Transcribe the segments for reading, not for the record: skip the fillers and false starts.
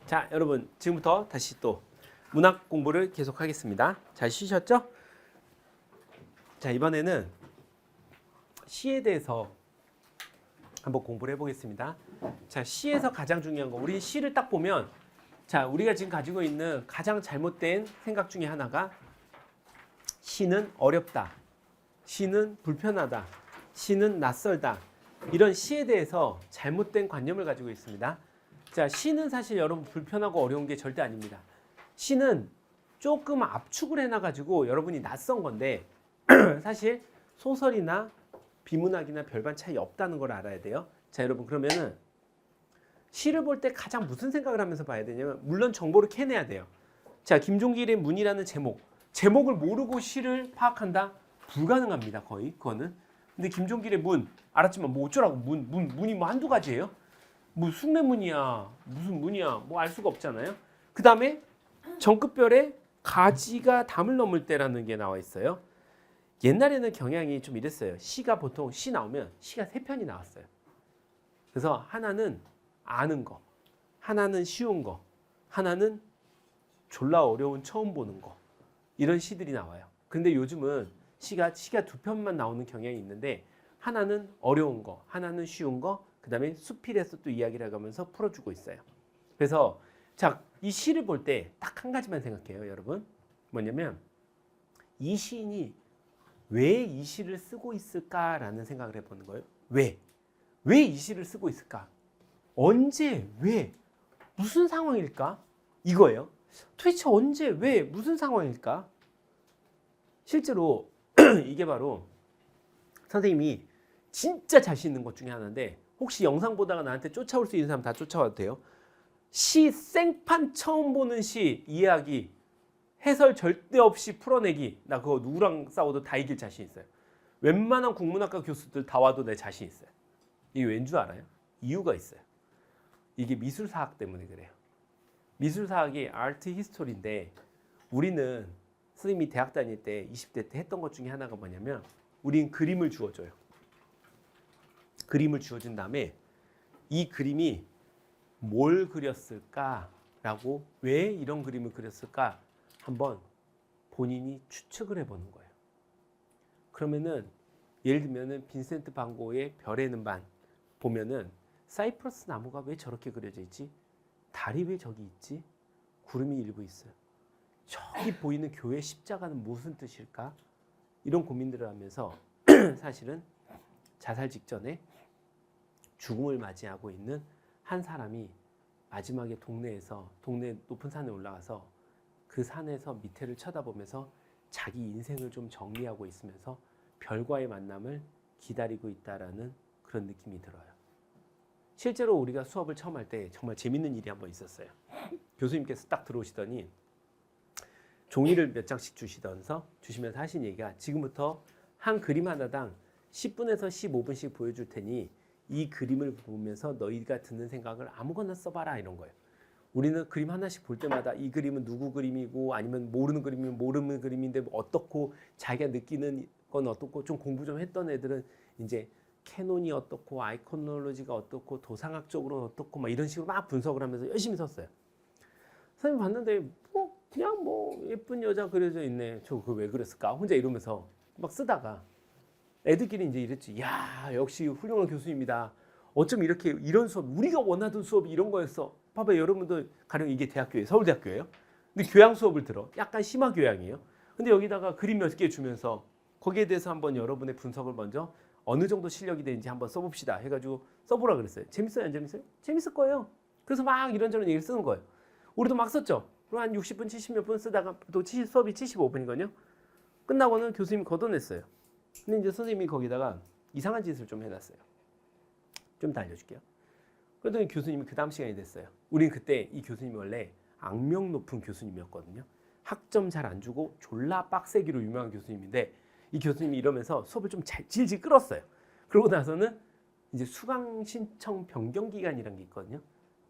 자, 여러분 지금부터 다시 또 문학 공부를 계속하겠습니다. 잘 쉬셨죠? 자, 이번에는 시에 대해서 한번 공부를 해보겠습니다. 자, 시에서 가장 중요한 거, 우리 시를 딱 보면, 자, 우리가 지금 가지고 있는 가장 잘못된 생각 중에 하나가 시는 어렵다, 시는 불편하다, 시는 낯설다, 이런 시에 대해서 잘못된 관념을 가지고 있습니다. 자, 시는 사실 여러분 불편하고 어려운 게 절대 아닙니다. 시는 조금 압축을 해놔가지고 여러분이 낯선 건데 사실 소설이나 비문학이나 별반 차이 없다는 걸 알아야 돼요. 자, 여러분 그러면은 시를 볼 때 가장 무슨 생각을 하면서 봐야 되냐면, 물론 정보를 캐내야 돼요. 자, 김종길의 문이라는 제목을 모르고 시를 파악한다? 불가능합니다. 거의 그거는. 근데 김종길의 문 알았지만 뭐 어쩌라고, 문이 뭐 한두 가지예요? 뭐 숭례문이야 무슨 문이야 뭐 알 수가 없잖아요. 그 다음에 정급별에 가지가 담을 넘을 때라는 게 나와 있어요. 옛날에는 경향이 좀 이랬어요. 시가 보통 시 나오면 시가 3편이 나왔어요. 그래서 하나는 아는 거, 하나는 쉬운 거, 하나는 졸라 어려운 처음 보는 거, 이런 시들이 나와요. 근데 요즘은 시가 2편만 나오는 경향이 있는데, 하나는 어려운 거, 하나는 쉬운 거, 그 다음에 수필에서 또 이야기를 해가면서 풀어주고 있어요. 그래서 자, 이 시를 볼 때 딱 한 가지만 생각해요, 여러분. 뭐냐면 이 시인이 왜 이 시를 쓰고 있을까라는 생각을 해보는 거예요. 왜 이 시를 쓰고 있을까? 언제, 왜, 무슨 상황일까? 이거예요. 도대체 언제, 왜, 무슨 상황일까? 실제로 이게 바로 선생님이 진짜 자신 있는 것 중에 하나인데, 혹시 영상 보다가 나한테 쫓아올 수 있는 사람 다 쫓아와도 돼요. 시 생판 처음 보는 시 이해하기, 해설 절대 없이 풀어내기, 나 그거 누구랑 싸워도 다 이길 자신 있어요. 웬만한 국문학과 교수들 다 와도 내 자신 있어요. 이게 왠 줄 알아요? 이유가 있어요. 이게 미술사학 때문에 그래요. 미술사학이 아트 히스토리인데, 우리는 선생님이 대학 다닐 때 20대 때 했던 것 중에 하나가 뭐냐면, 우린 그림을 주어줘요. 그림을 주어준 다음에 이 그림이 뭘 그렸을까라고, 왜 이런 그림을 그렸을까 한번 본인이 추측을 해보는 거예요. 그러면은 예를 들면은 빈센트 반 고흐의 별에는 반 보면은 사이프러스 나무가 왜 저렇게 그려져 있지? 달이 왜 저기 있지? 구름이 일부 있어요. 저기 보이는 교회 십자가는 무슨 뜻일까? 이런 고민들을 하면서 사실은 자살 직전에 죽음을 맞이하고 있는 한 사람이 마지막에 동네 높은 산에 올라가서 그 산에서 밑에를 쳐다보면서 자기 인생을 좀 정리하고 있으면서 별과의 만남을 기다리고 있다라는 그런 느낌이 들어요. 실제로 우리가 수업을 처음 할 때 정말 재밌는 일이 한번 있었어요. 교수님께서 딱 들어오시더니 종이를 몇 장씩 주시면서 하신 얘기가, 지금부터 한 그림 하나당 10분에서 15분씩 보여줄 테니 이 그림을 보면서 너희가 드는 생각을 아무거나 써봐라, 이런 거예요. 우리는 그림 하나씩 볼 때마다 이 그림은 누구 그림이고, 아니면 모르는 그림이면 모르는 그림인데 어떻고, 자기가 느끼는 건 어떻고, 좀 공부 좀 했던 애들은 이제 캐논이 어떻고, 아이코놀로지가 어떻고, 도상학적으로는 어떻고, 막 이런 식으로 막 분석을 하면서 열심히 썼어요. 선생님 봤는데 그냥 예쁜 여자 그려져 있네. 저 그거 왜 그랬을까? 혼자 이러면서 막 쓰다가 애들끼리 이제 이랬지. 야, 역시 훌륭한 교수입니다. 어쩜 이렇게 이런 수업, 우리가 원하던 수업이 이런 거였어. 봐봐, 여러분들 가령 이게 대학교예요. 서울대학교예요. 근데 교양 수업을 들어. 약간 심화 교양이에요. 근데 여기다가 그림 몇 개 주면서 거기에 대해서 한번 여러분의 분석을 먼저 어느 정도 실력이 되는지 한번 써봅시다 해가지고 써보라 그랬어요. 재밌어요, 안 재밌어요? 재밌을 거예요. 그래서 막 이런저런 얘기를 쓰는 거예요. 우리도 막 썼죠. 그럼 한 60분, 70몇 분 쓰다가 또 수업이 75분이거든요. 끝나고는 교수님이 걷어냈어요. 근데 이제 선생님이 거기다가 이상한 짓을 좀 해놨어요. 좀 더 알려줄게요. 그랬더니 교수님이 그 다음 시간이 됐어요. 우린 그때 이 교수님이 원래 악명 높은 교수님이었거든요. 학점 잘 안 주고 졸라 빡세기로 유명한 교수님인데, 이 교수님이 이러면서 수업을 좀 질질 끌었어요. 그러고 나서는 이제 수강 신청 변경 기간이라는 게 있거든요.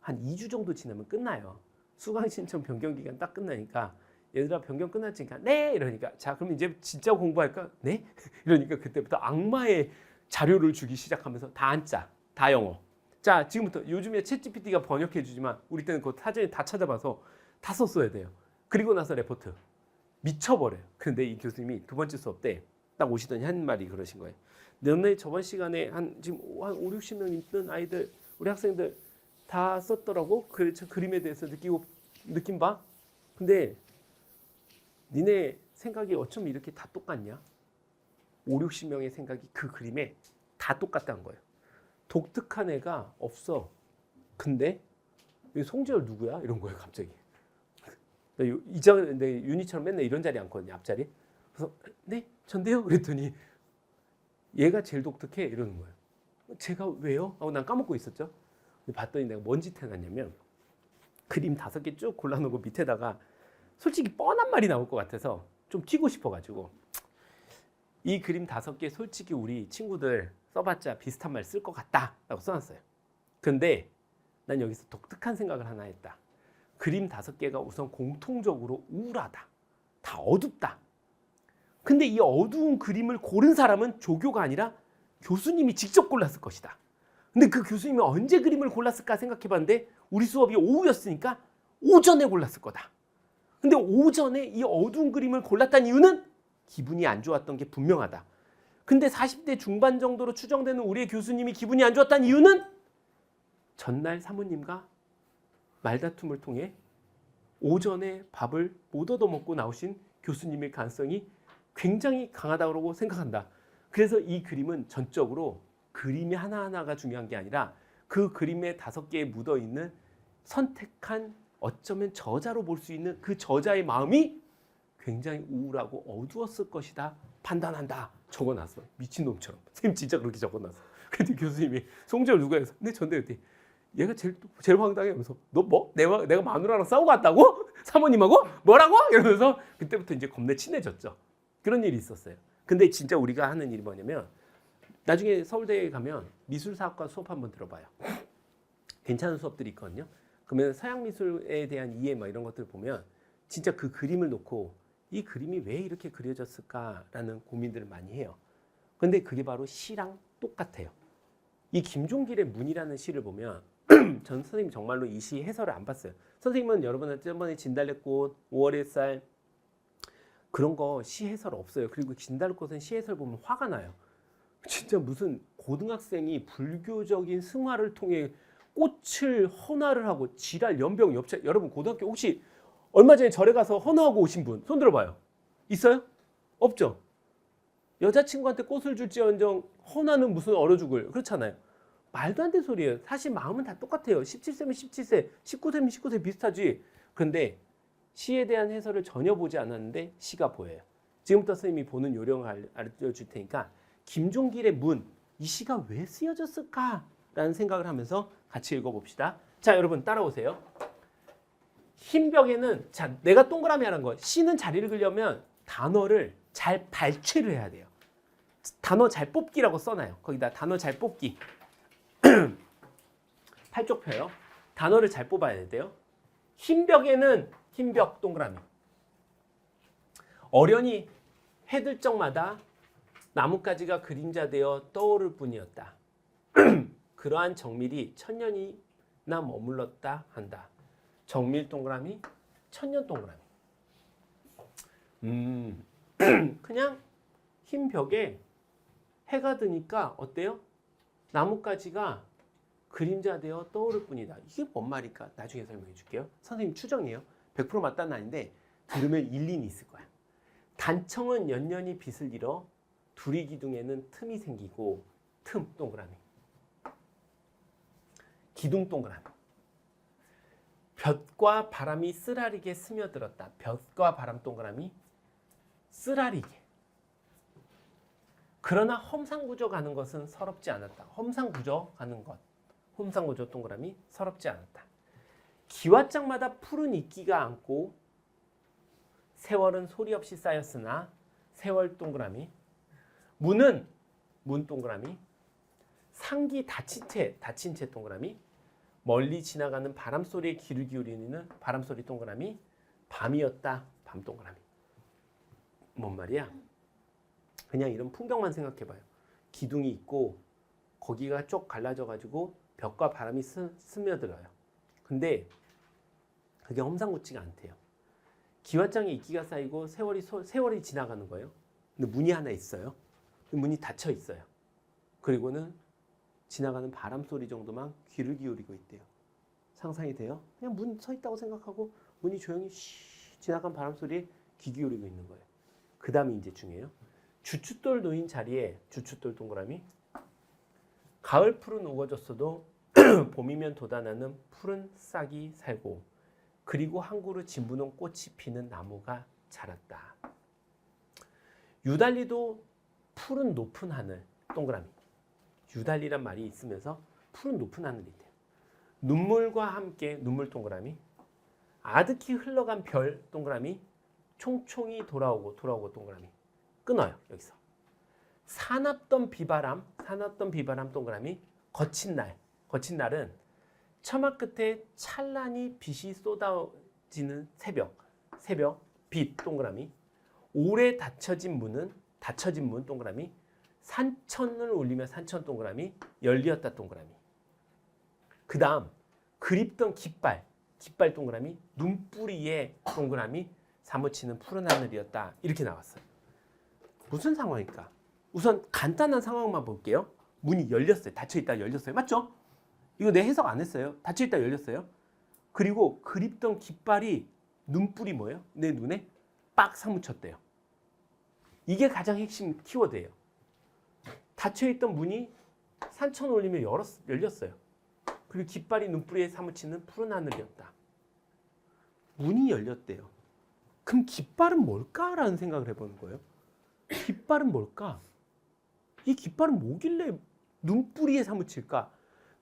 한 2주 정도 지나면 끝나요. 수강 신청 변경 기간 딱 끝나니까, 얘들아 변경 끝났으니까 네 이러니까, 자 그럼 이제 진짜 공부할까? 네? 이러니까 그때부터 악마의 자료를 주기 시작하면서 다 한자, 다 영어. 자, 지금부터 요즘에 챗GPT가 번역해 주지만 우리 때는 그 사전에 다 찾아봐서 다 썼어야 돼요. 그리고 나서 레포트. 미쳐버려요. 근데 이 교수님이 두 번째 수업 때 딱 오시더니 한 말이 그러신 거예요. 너네 저번 시간에 지금 한 5, 60명 있던 아이들, 우리 학생들 다 썼더라고. 저 그림에 대해서 느낌 봐. 근데 니네 생각이 어쩜 이렇게 다 똑같냐? 5, 60명의 생각이 그 그림에 다 똑같다는 거예요. 독특한 애가 없어. 근데 송재열 누구야? 이런 거예요, 갑자기. 내 윤희처럼 맨날 이런 자리 앉거든요, 앞자리. 그래서 네, 전데요. 그랬더니 얘가 제일 독특해 이러는 거예요. 제가 왜요? 하고 난 까먹고 있었죠. 근데 봤더니 내가 뭔 짓 해놨냐면 그림 5개 쭉 골라놓고 밑에다가 솔직히 뻔한 말이 나올 것 같아서 좀 튀고 싶어가지고 이 그림 5개 솔직히 우리 친구들 써봤자 비슷한 말 쓸 것 같다 라고 써놨어요. 근데 난 여기서 독특한 생각을 하나 했다. 그림 5개가 우선 공통적으로 우울하다. 다 어둡다. 근데 이 어두운 그림을 고른 사람은 조교가 아니라 교수님이 직접 골랐을 것이다. 근데 그 교수님이 언제 그림을 골랐을까 생각해봤는데 우리 수업이 오후였으니까 오전에 골랐을 거다. 근데 오전에 이 어두운 그림을 골랐다는 이유는 기분이 안 좋았던 게 분명하다. 근데 40대 중반 정도로 추정되는 우리의 교수님이 기분이 안 좋았다는 이유는 전날 사모님과 말다툼을 통해 오전에 밥을 못 얻어먹고 나오신 교수님의 가능성이 굉장히 강하다고 생각한다. 그래서 이 그림은 전적으로 그림이 하나하나가 중요한 게 아니라 그 그림에 5개에 묻어있는 선택한 어쩌면 저자로 볼 수 있는 그 저자의 마음이 굉장히 우울하고 어두웠을 것이다 판단한다 적어놨어. 미친놈처럼. 선생님 진짜 그렇게 적어놨어. 근데 교수님이 송재열 누가 해서 근데 전대 그때 얘가 제일 황당해. 그래서 너 뭐? 내가 마누라랑 싸우고 왔다고? 사모님하고? 뭐라고? 이러면서 그때부터 이제 겁내 친해졌죠. 그런 일이 있었어요. 근데 진짜 우리가 하는 일이 뭐냐면 나중에 서울대에 가면 미술사학과 수업 한번 들어봐요. 괜찮은 수업들이 있거든요. 그러면 서양 미술에 대한 이해 뭐 이런 것들 보면 진짜 그 그림을 놓고 이 그림이 왜 이렇게 그려졌을까라는 고민들을 많이 해요. 근데 그게 바로 시랑 똑같아요. 이 김종길의 문이라는 시를 보면 전 선생님 정말로 이 시 해설을 안 봤어요. 선생님은 여러분한테 저번에 진달래꽃, 5월 햇살 그런 거 시 해설 없어요. 그리고 진달래꽃은 시 해설 보면 화가 나요. 진짜 무슨 고등학생이 불교적인 승화를 통해 꽃을 헌화를 하고 지랄 연병 엽차. 여러분 고등학교 혹시 얼마 전에 절에 가서 헌화하고 오신 분 손 들어봐요. 있어요? 없죠? 여자친구한테 꽃을 줄지언정 헌화는 무슨 얼어 죽을 그렇잖아요. 말도 안 되는 소리예요. 사실 마음은 다 똑같아요. 17세면 17세, 19세면 19세 비슷하지. 그런데 시에 대한 해설을 전혀 보지 않았는데 시가 보여요. 지금부터 선생님이 보는 요령을 알려줄 테니까 김종길의 문, 이 시가 왜 쓰여졌을까라는 생각을 하면서 같이 읽어봅시다. 자, 여러분 따라오세요. 흰 벽에는 자 내가 동그라미 하는 거 시는 잘 읽으려면 단어를 잘 발췌를 해야 돼요. 단어 잘 뽑기라고 써놔요. 거기다 단어 잘 뽑기. 팔쪽 펴요. 단어를 잘 뽑아야 돼요. 흰 벽에는 흰 벽 동그라미. 어련히 해들 적마다 나뭇가지가 그림자 되어 떠오를 뿐이었다. 그러한 정밀이 천년이나 머물렀다 한다. 정밀 동그라미, 천년 동그라미. 그냥 흰 벽에 해가 드니까 어때요? 나뭇가지가 그림자 되어 떠오를 뿐이다. 이게 뭔 말일까? 나중에 설명해 줄게요. 선생님 추정이에요. 100% 맞다는 아닌데 들으면 일리는 있을 거야. 단청은 연년이 빛을 잃어 두리 기둥에는 틈이 생기고 틈 동그라미. 기둥 동그라미. 볕과 바람이 쓰라리게 스며들었다. 볕과 바람 동그라미 쓰라리게. 그러나 험상궂어 가는 것은 서럽지 않았다. 험상궂어 가는 것. 험상궂어 동그라미 서럽지 않았다. 기왓장마다 푸른 이끼가 안고 세월은 소리 없이 쌓였으나 세월 동그라미. 문은 문 동그라미. 상기 닫힌 채 동그라미. 멀리 지나가는 바람 소리에 귀를 기울이는 바람 소리 동그라미. 밤이었다. 밤 동그라미. 뭔 말이야? 그냥 이런 풍경만 생각해봐요. 기둥이 있고 거기가 쭉 갈라져 가지고 벽과 바람이 스며들어요. 근데 그게 험상궂지가 않대요. 기와장에 이끼가 쌓이고 세월이 지나가는 거예요. 근데 문이 하나 있어요. 문이 닫혀 있어요. 그리고는 지나가는 바람 소리 정도만 귀를 기울이고 있대요. 상상이 돼요? 그냥 문 서 있다고 생각하고 문이 조용히 지나간 바람 소리에 귀 기울이고 있는 거예요. 그 다음이 이제 중요해요. 주춧돌 놓인 자리에 주춧돌 동그라미. 가을 풀은 우거졌어도 봄이면 돋아나는 푸른 싹이 살고 그리고 한 그루 진부는 꽃이 피는 나무가 자랐다. 유달리도 푸른 높은 하늘 동그라미. 유달리란 말이 있으면서 푸른 높은 하늘이 있대요. 눈물과 함께 눈물 동그라미. 아득히 흘러간 별 동그라미. 총총히 돌아오고 동그라미. 끊어요. 여기서. 사납던 비바람 동그라미. 거친 날은 처마 끝에 찬란히 빛이 쏟아지는 새벽 빛 동그라미. 오래 닫혀진 문 동그라미. 산천을 울리며 산천 동그라미. 열리었다 동그라미. 그 다음 그립던 깃발 동그라미. 눈뿌리에 동그라미. 사무치는 푸른 하늘이었다. 이렇게 나왔어요. 무슨 상황일까? 우선 간단한 상황만 볼게요. 문이 열렸어요. 닫혀있다 열렸어요. 맞죠? 이거 내 해석 안 했어요. 닫혀있다 열렸어요. 그리고 그립던 깃발이 눈뿌리 뭐예요? 내 눈에 빡 사무쳤대요. 이게 가장 핵심 키워드예요. 닫혀있던 문이 산천 올리며 열렸어요. 그리고 깃발이 눈뿌리에 사무치는 푸른 하늘이었다. 문이 열렸대요. 그럼 깃발은 뭘까라는 생각을 해보는 거예요. 깃발은 뭘까? 이 깃발은 뭐길래 눈뿌리에 사무칠까?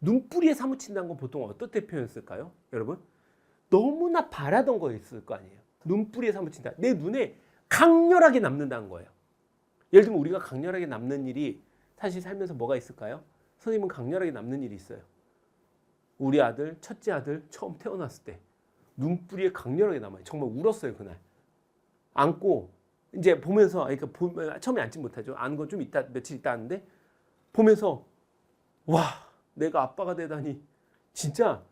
눈뿌리에 사무친다는 건 보통 어떻게 표현했을까요? 여러분? 너무나 바라던 거였을 거 아니에요. 눈뿌리에 사무친다. 내 눈에 강렬하게 남는다는 거예요. 예를 들면 우리가 강렬하게 남는 일이 사실 살면서 뭐가 있을까요? 선생님은 강렬하게 남는 일이 있어요. 우리 아들, 첫째 아들 처음 태어났을 때 눈뿌리에 강렬하게 남아요. 정말 울었어요, 그날. 안고 이제 보면서, 그러니까 처음에 앉지 못하죠. 안고 좀 있다, 며칠 있다 하는데 보면서 와, 내가 아빠가 되다니 진짜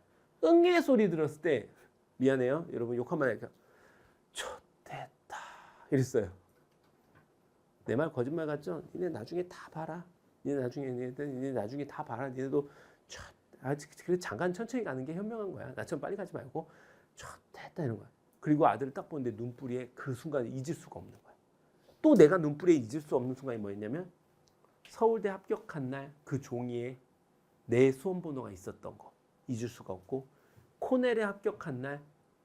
응애 소리 들었을 때 미안해요. 여러분 욕하면 하니까 좋됐다 이랬어요. 내 말 거짓말 같죠? 니네 나중에 다 봐라. 니네 나중에 다 봐라. 니네도 그래 잠깐 천천히 가는 게 현명한 거야. 나처럼 빨리 가지 말고 좋됐다 이런 거야. 그리고 아들을 딱 보는데 눈뿌리에 그 순간을 잊을 수가 없는 거야. 또 내가 눈뿌리에 잊을 수 없는 순간이 뭐였냐면 서울대 합격한 날 그 종이에 내 수험번호가 있었던 거 잊을 수가 없고, 코넬에 합격한 날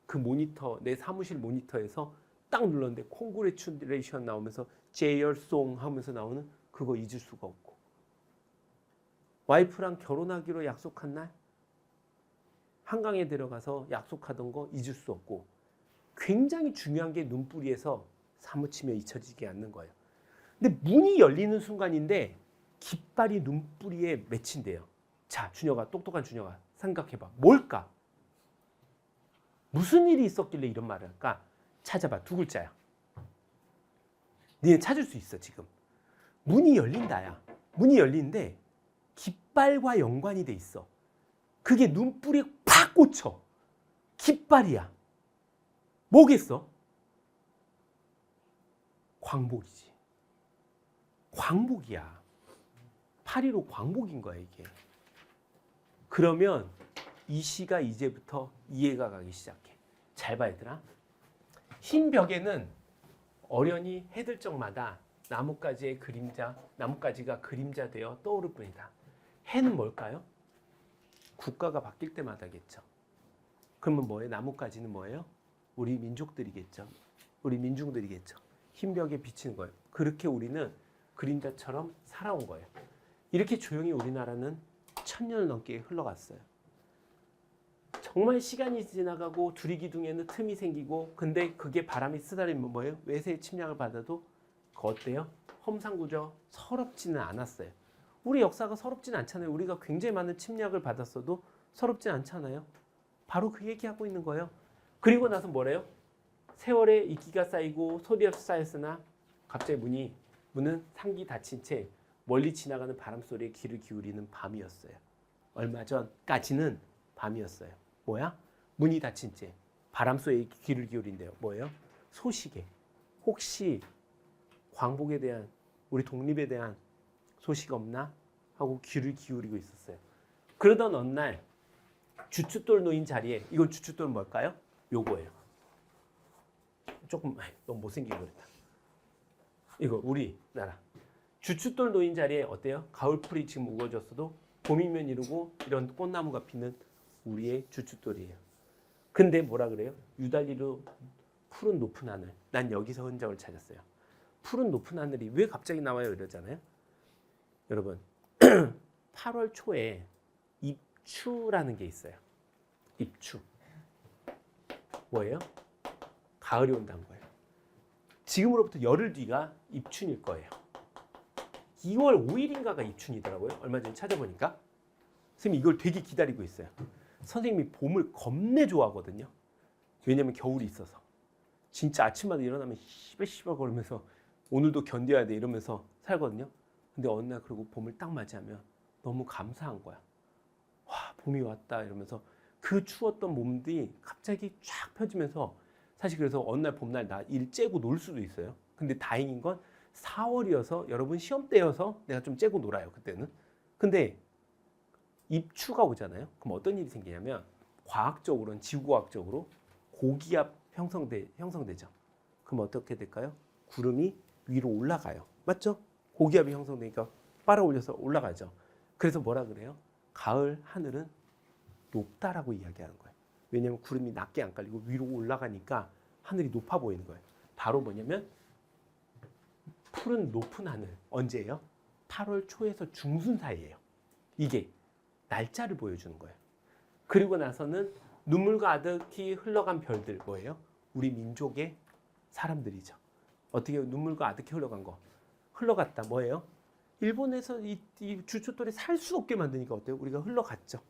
그 모니터, 내 사무실 모니터에서 딱 눌렀는데 콩그레츄레이션 나오면서 제이얼송 하면서 나오는 그거 잊을 수가 없고, 와이프랑 결혼하기로 약속한 날 한강에 들어가서 약속하던 거 잊을 수 없고, 굉장히 중요한 게 눈뿌리에서 사무치며 잊혀지지 않는 거예요. 근데 문이 열리는 순간인데 깃발이 눈뿌리에 맺힌대요. 자, 준혁아, 똑똑한 준혁아, 생각해봐. 뭘까? 무슨 일이 있었길래 이런 말을 할까? 찾아봐. 두 글자야. 니네 찾을 수 있어 지금. 문이 열린다야. 문이 열리는데 깃발과 연관이 돼 있어. 그게 눈뿌리에 팍 꽂혀. 깃발이야. 뭐겠어? 광복이지. 광복이야. 8.15 광복인 거야 이게. 그러면 이 시가 이제부터 이해가 가기 시작해. 잘 봐 얘들아. 흰 벽에는 어련히 해들 적마다 나뭇가지의 그림자, 나뭇가지가 그림자되어 떠오를 뿐이다. 해는 뭘까요? 국가가 바뀔 때마다겠죠. 그러면 뭐예요? 나뭇가지는 뭐예요? 우리 민족들이겠죠. 우리 민중들이겠죠. 흰 벽에 비치는 거예요. 그렇게 우리는 그림자처럼 살아온 거예요. 이렇게 조용히 우리나라는 1000년을 넘게 흘러갔어요. 정말 시간이 지나가고 두리기둥에는 틈이 생기고, 근데 그게 바람이 쓰다리면 뭐예요? 외세의 침략을 받아도 그거 어때요? 험상궂어 서럽지는 않았어요. 우리 역사가 서럽지는 않잖아요. 우리가 굉장히 많은 침략을 받았어도 서럽지 않잖아요. 바로 그 얘기하고 있는 거예요. 그리고 나서 뭐래요? 세월에 이끼가 쌓이고 소리 없이 쌓였으나 갑자기 문은 상기 닫힌 채 멀리 지나가는 바람 소리에 귀를 기울이는 밤이었어요. 얼마 전까지는 밤이었어요. 뭐야? 문이 닫힌 채 바람 소리에 귀를 기울인대요. 뭐예요? 소식에. 혹시 광복에 대한, 우리 독립에 대한 소식 없나? 하고 귀를 기울이고 있었어요. 그러던 어느 날 주춧돌 놓인 자리에, 이건 주춧돌 뭘까요? 요거예요. 조금 너무 못생기게 그랬다. 이거 우리나라 주춧돌 놓인 자리에 어때요? 가을풀이 지금 우거졌어도 봄이면 이루고 이런 꽃나무가 피는 우리의 주춧돌이에요. 근데 뭐라 그래요? 유달리로 푸른 높은 하늘. 난 여기서 흔적을 찾았어요. 푸른 높은 하늘이 왜 갑자기 나와요? 이러잖아요. 여러분 8월 초에 입추라는 게 있어요. 입추. 뭐예요? 가을이 온다는 거예요. 지금으로부터 열흘 뒤가 입춘일 거예요. 2월 5일인가가 입춘이더라고요. 얼마 전에 찾아보니까. 선생님이 이걸 되게 기다리고 있어요. 선생님이 봄을 겁내 좋아하거든요. 왜냐면 겨울이 있어서. 진짜 아침마다 일어나면 시벌시벌 거리면서 오늘도 견뎌야 돼 이러면서 살거든요. 근데 어느 날 그리고 봄을 딱 맞이하면 너무 감사한 거야. 와, 봄이 왔다 이러면서 그 추웠던 몸들이 갑자기 쫙 펴지면서, 사실 그래서 어느 날 봄날 나 일 째고 놀 수도 있어요. 근데 다행인 건 4월이어서 여러분 시험 때여서 내가 좀 째고 놀아요, 그때는. 근데 입추가 오잖아요. 그럼 어떤 일이 생기냐면 과학적으로는, 지구과학적으로 고기압 형성되죠. 그럼 어떻게 될까요? 구름이 위로 올라가요. 맞죠? 고기압이 형성되니까 빨아올려서 올라가죠. 그래서 뭐라 그래요? 가을 하늘은 높다라고 이야기하는 거예요. 왜냐하면 구름이 낮게 안 깔리고 위로 올라가니까 하늘이 높아 보이는 거예요. 바로 뭐냐면 푸른 높은 하늘. 언제예요? 8월 초에서 중순 사이예요. 이게 날짜를 보여주는 거예요. 그리고 나서는 눈물과 아득히 흘러간 별들. 뭐예요? 우리 민족의 사람들이죠. 어떻게 눈물과 아득히 흘러간 거? 흘러갔다. 뭐예요? 일본에서 이 주춧돌이 살 수 없게 만드니까 어때요? 우리가 흘러갔죠.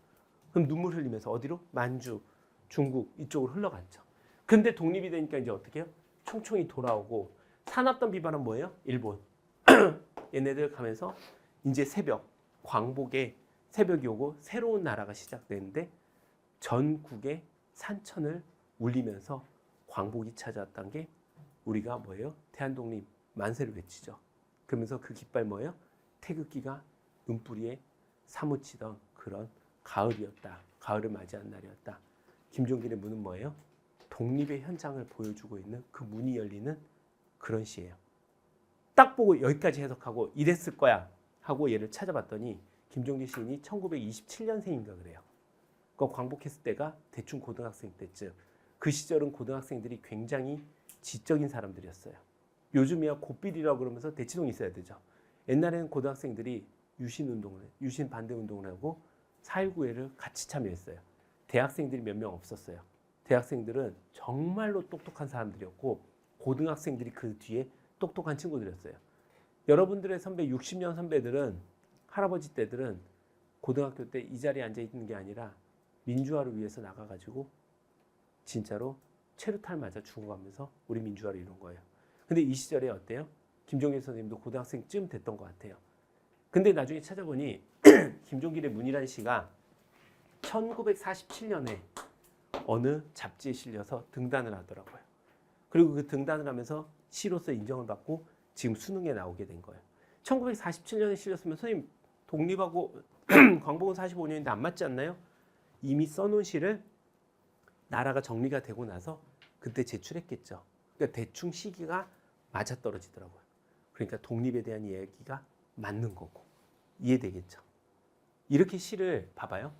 그럼 눈물 흘리면서 어디로? 만주, 중국 이쪽으로 흘러갔죠. 근데 독립이 되니까 이제 어떻게 해요? 총총히 돌아오고, 사납던 비바람 뭐예요? 일본. 얘네들 가면서 이제 새벽, 광복의 새벽이 오고 새로운 나라가 시작되는데 전국의 산천을 울리면서 광복이 찾아왔던 게 우리가 뭐예요? 대한독립 만세를 외치죠. 그러면서 그 깃발 뭐예요? 태극기가 은뿌리에 사무치던 그런 가을이었다. 가을을 맞이한 날이었다. 김종길의 문은 뭐예요? 독립의 현장을 보여주고 있는 그 문이 열리는 그런 시예요. 딱 보고 여기까지 해석하고 이랬을 거야 하고 얘를 찾아봤더니 김종길 시인이 1927년생인가 그래요. 그 광복했을 때가 대충 고등학생 때쯤. 그 시절은 고등학생들이 굉장히 지적인 사람들이었어요. 요즘이야 고삐리라고 그러면서 대치동이 있어야 되죠. 옛날에는 고등학생들이 유신 반대 운동을 하고 4.19회를 같이 참여했어요. 대학생들이 몇 명 없었어요. 대학생들은 정말로 똑똑한 사람들이었고 고등학생들이 그 뒤에 똑똑한 친구들이었어요. 여러분들의 선배 60년 선배들은, 할아버지 때들은 고등학교 때 이 자리에 앉아 있는 게 아니라 민주화를 위해서 나가가지고 진짜로 체류탄 맞아 죽어가면서 우리 민주화를 이룬 거예요. 근데 이 시절에 어때요? 김종길 선생님도 고등학생쯤 됐던 것 같아요. 근데 나중에 찾아보니 김종길의 문이라는 시가 1947년에 어느 잡지에 실려서 등단을 하더라고요. 그리고 그 등단을 하면서 시로서 인정을 받고 지금 수능에 나오게 된 거예요. 1947년에 실렸으면 선생님 독립하고 광복은 45년인데 안 맞지 않나요? 이미 써놓은 시를 나라가 정리가 되고 나서 그때 제출했겠죠. 그러니까 대충 시기가 맞아떨어지더라고요. 그러니까 독립에 대한 이야기가 맞는 거고 이해되겠죠. 이렇게 시를 봐봐요.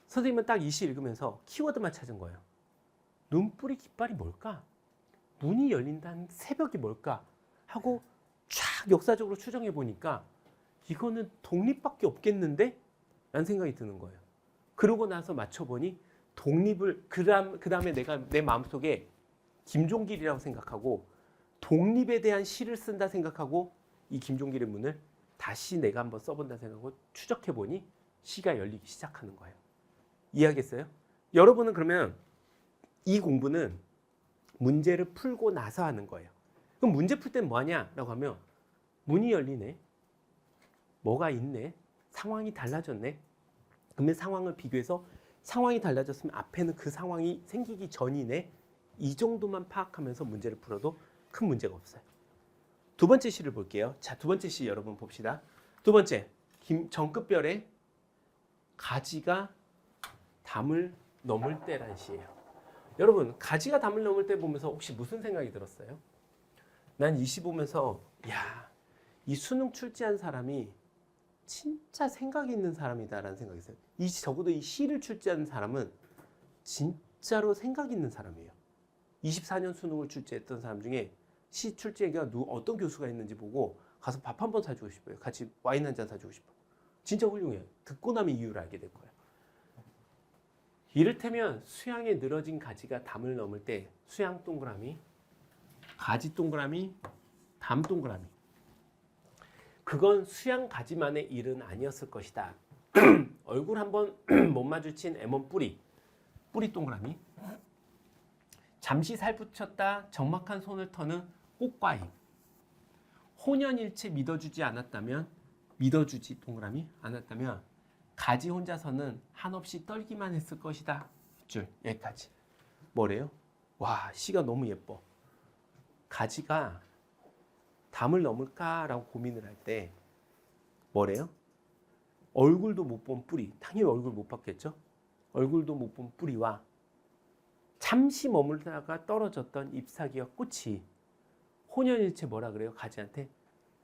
선생님은 딱 이 시 읽으면서 키워드만 찾은 거예요. 눈뿌리 깃발이 뭘까? 문이 열린다는 새벽이 뭘까? 하고 쫙 역사적으로 추정해 보니까 이거는 독립밖에 없겠는데? 라는 생각이 드는 거예요. 그러고 나서 맞춰보니 독립을 그 다음에 내가 내 마음속에 김종길이라고 생각하고 독립에 대한 시를 쓴다 생각하고 이 김종길의 문을 다시 내가 한번 써본다 생각하고 추적해보니 시가 열리기 시작하는 거예요. 이해하겠어요? 여러분은 그러면 이 공부는 문제를 풀고 나서 하는 거예요. 그럼 문제 풀 때는 뭐하냐라고 하면 문이 열리네. 뭐가 있네. 상황이 달라졌네. 그러면 상황을 비교해서 상황이 달라졌으면 앞에는 그 상황이 생기기 전이네. 이 정도만 파악하면서 문제를 풀어도 큰 문제가 없어요. 두 번째 시를 볼게요. 자, 두 번째 시 여러분 봅시다. 두 번째, 정급별의 가지가 담을 넘을 때란 시예요. 여러분, 가지가 담을 넘을 때 보면서 혹시 무슨 생각이 들었어요? 난 이 시 보면서 야, 이 수능 출제한 사람이 진짜 생각이 있는 사람이다라는 생각이 있어요. 적어도 이 시를 출제한 사람은 진짜로 생각 있는 사람이에요. 24년 수능을 출제했던 사람 중에 시 출제가 어떤 교수가 있는지 보고 가서 밥 한 번 사주고 싶어요. 같이 와인 한 잔 사주고 싶어요. 진짜 훌륭해요. 듣고 나면 이유를 알게 될 거예요. 이를테면 수양에 늘어진 가지가 담을 넘을 때 수양 동그라미, 가지 동그라미, 담 동그라미. 그건 수양 가지만의 일은 아니었을 것이다. 얼굴 한번 못 마주친 M1 뿌리 동그라미. 잠시 살붙였다 적막한 손을 터는 꽃과 잎. 혼연일체 믿어주지 동그라미 않았다면 가지 혼자서는 한없이 떨기만 했을 것이다. 줄 여기까지. 뭐래요? 와, 시가 너무 예뻐. 가지가 담을 넘을까라고 고민을 할 때 뭐래요? 얼굴도 못 본 뿌리, 당연히 얼굴 못 봤겠죠? 얼굴도 못 본 뿌리와 잠시 머물다가 떨어졌던 잎사귀와 꽃이 혼연일체 뭐라 그래요? 가지한테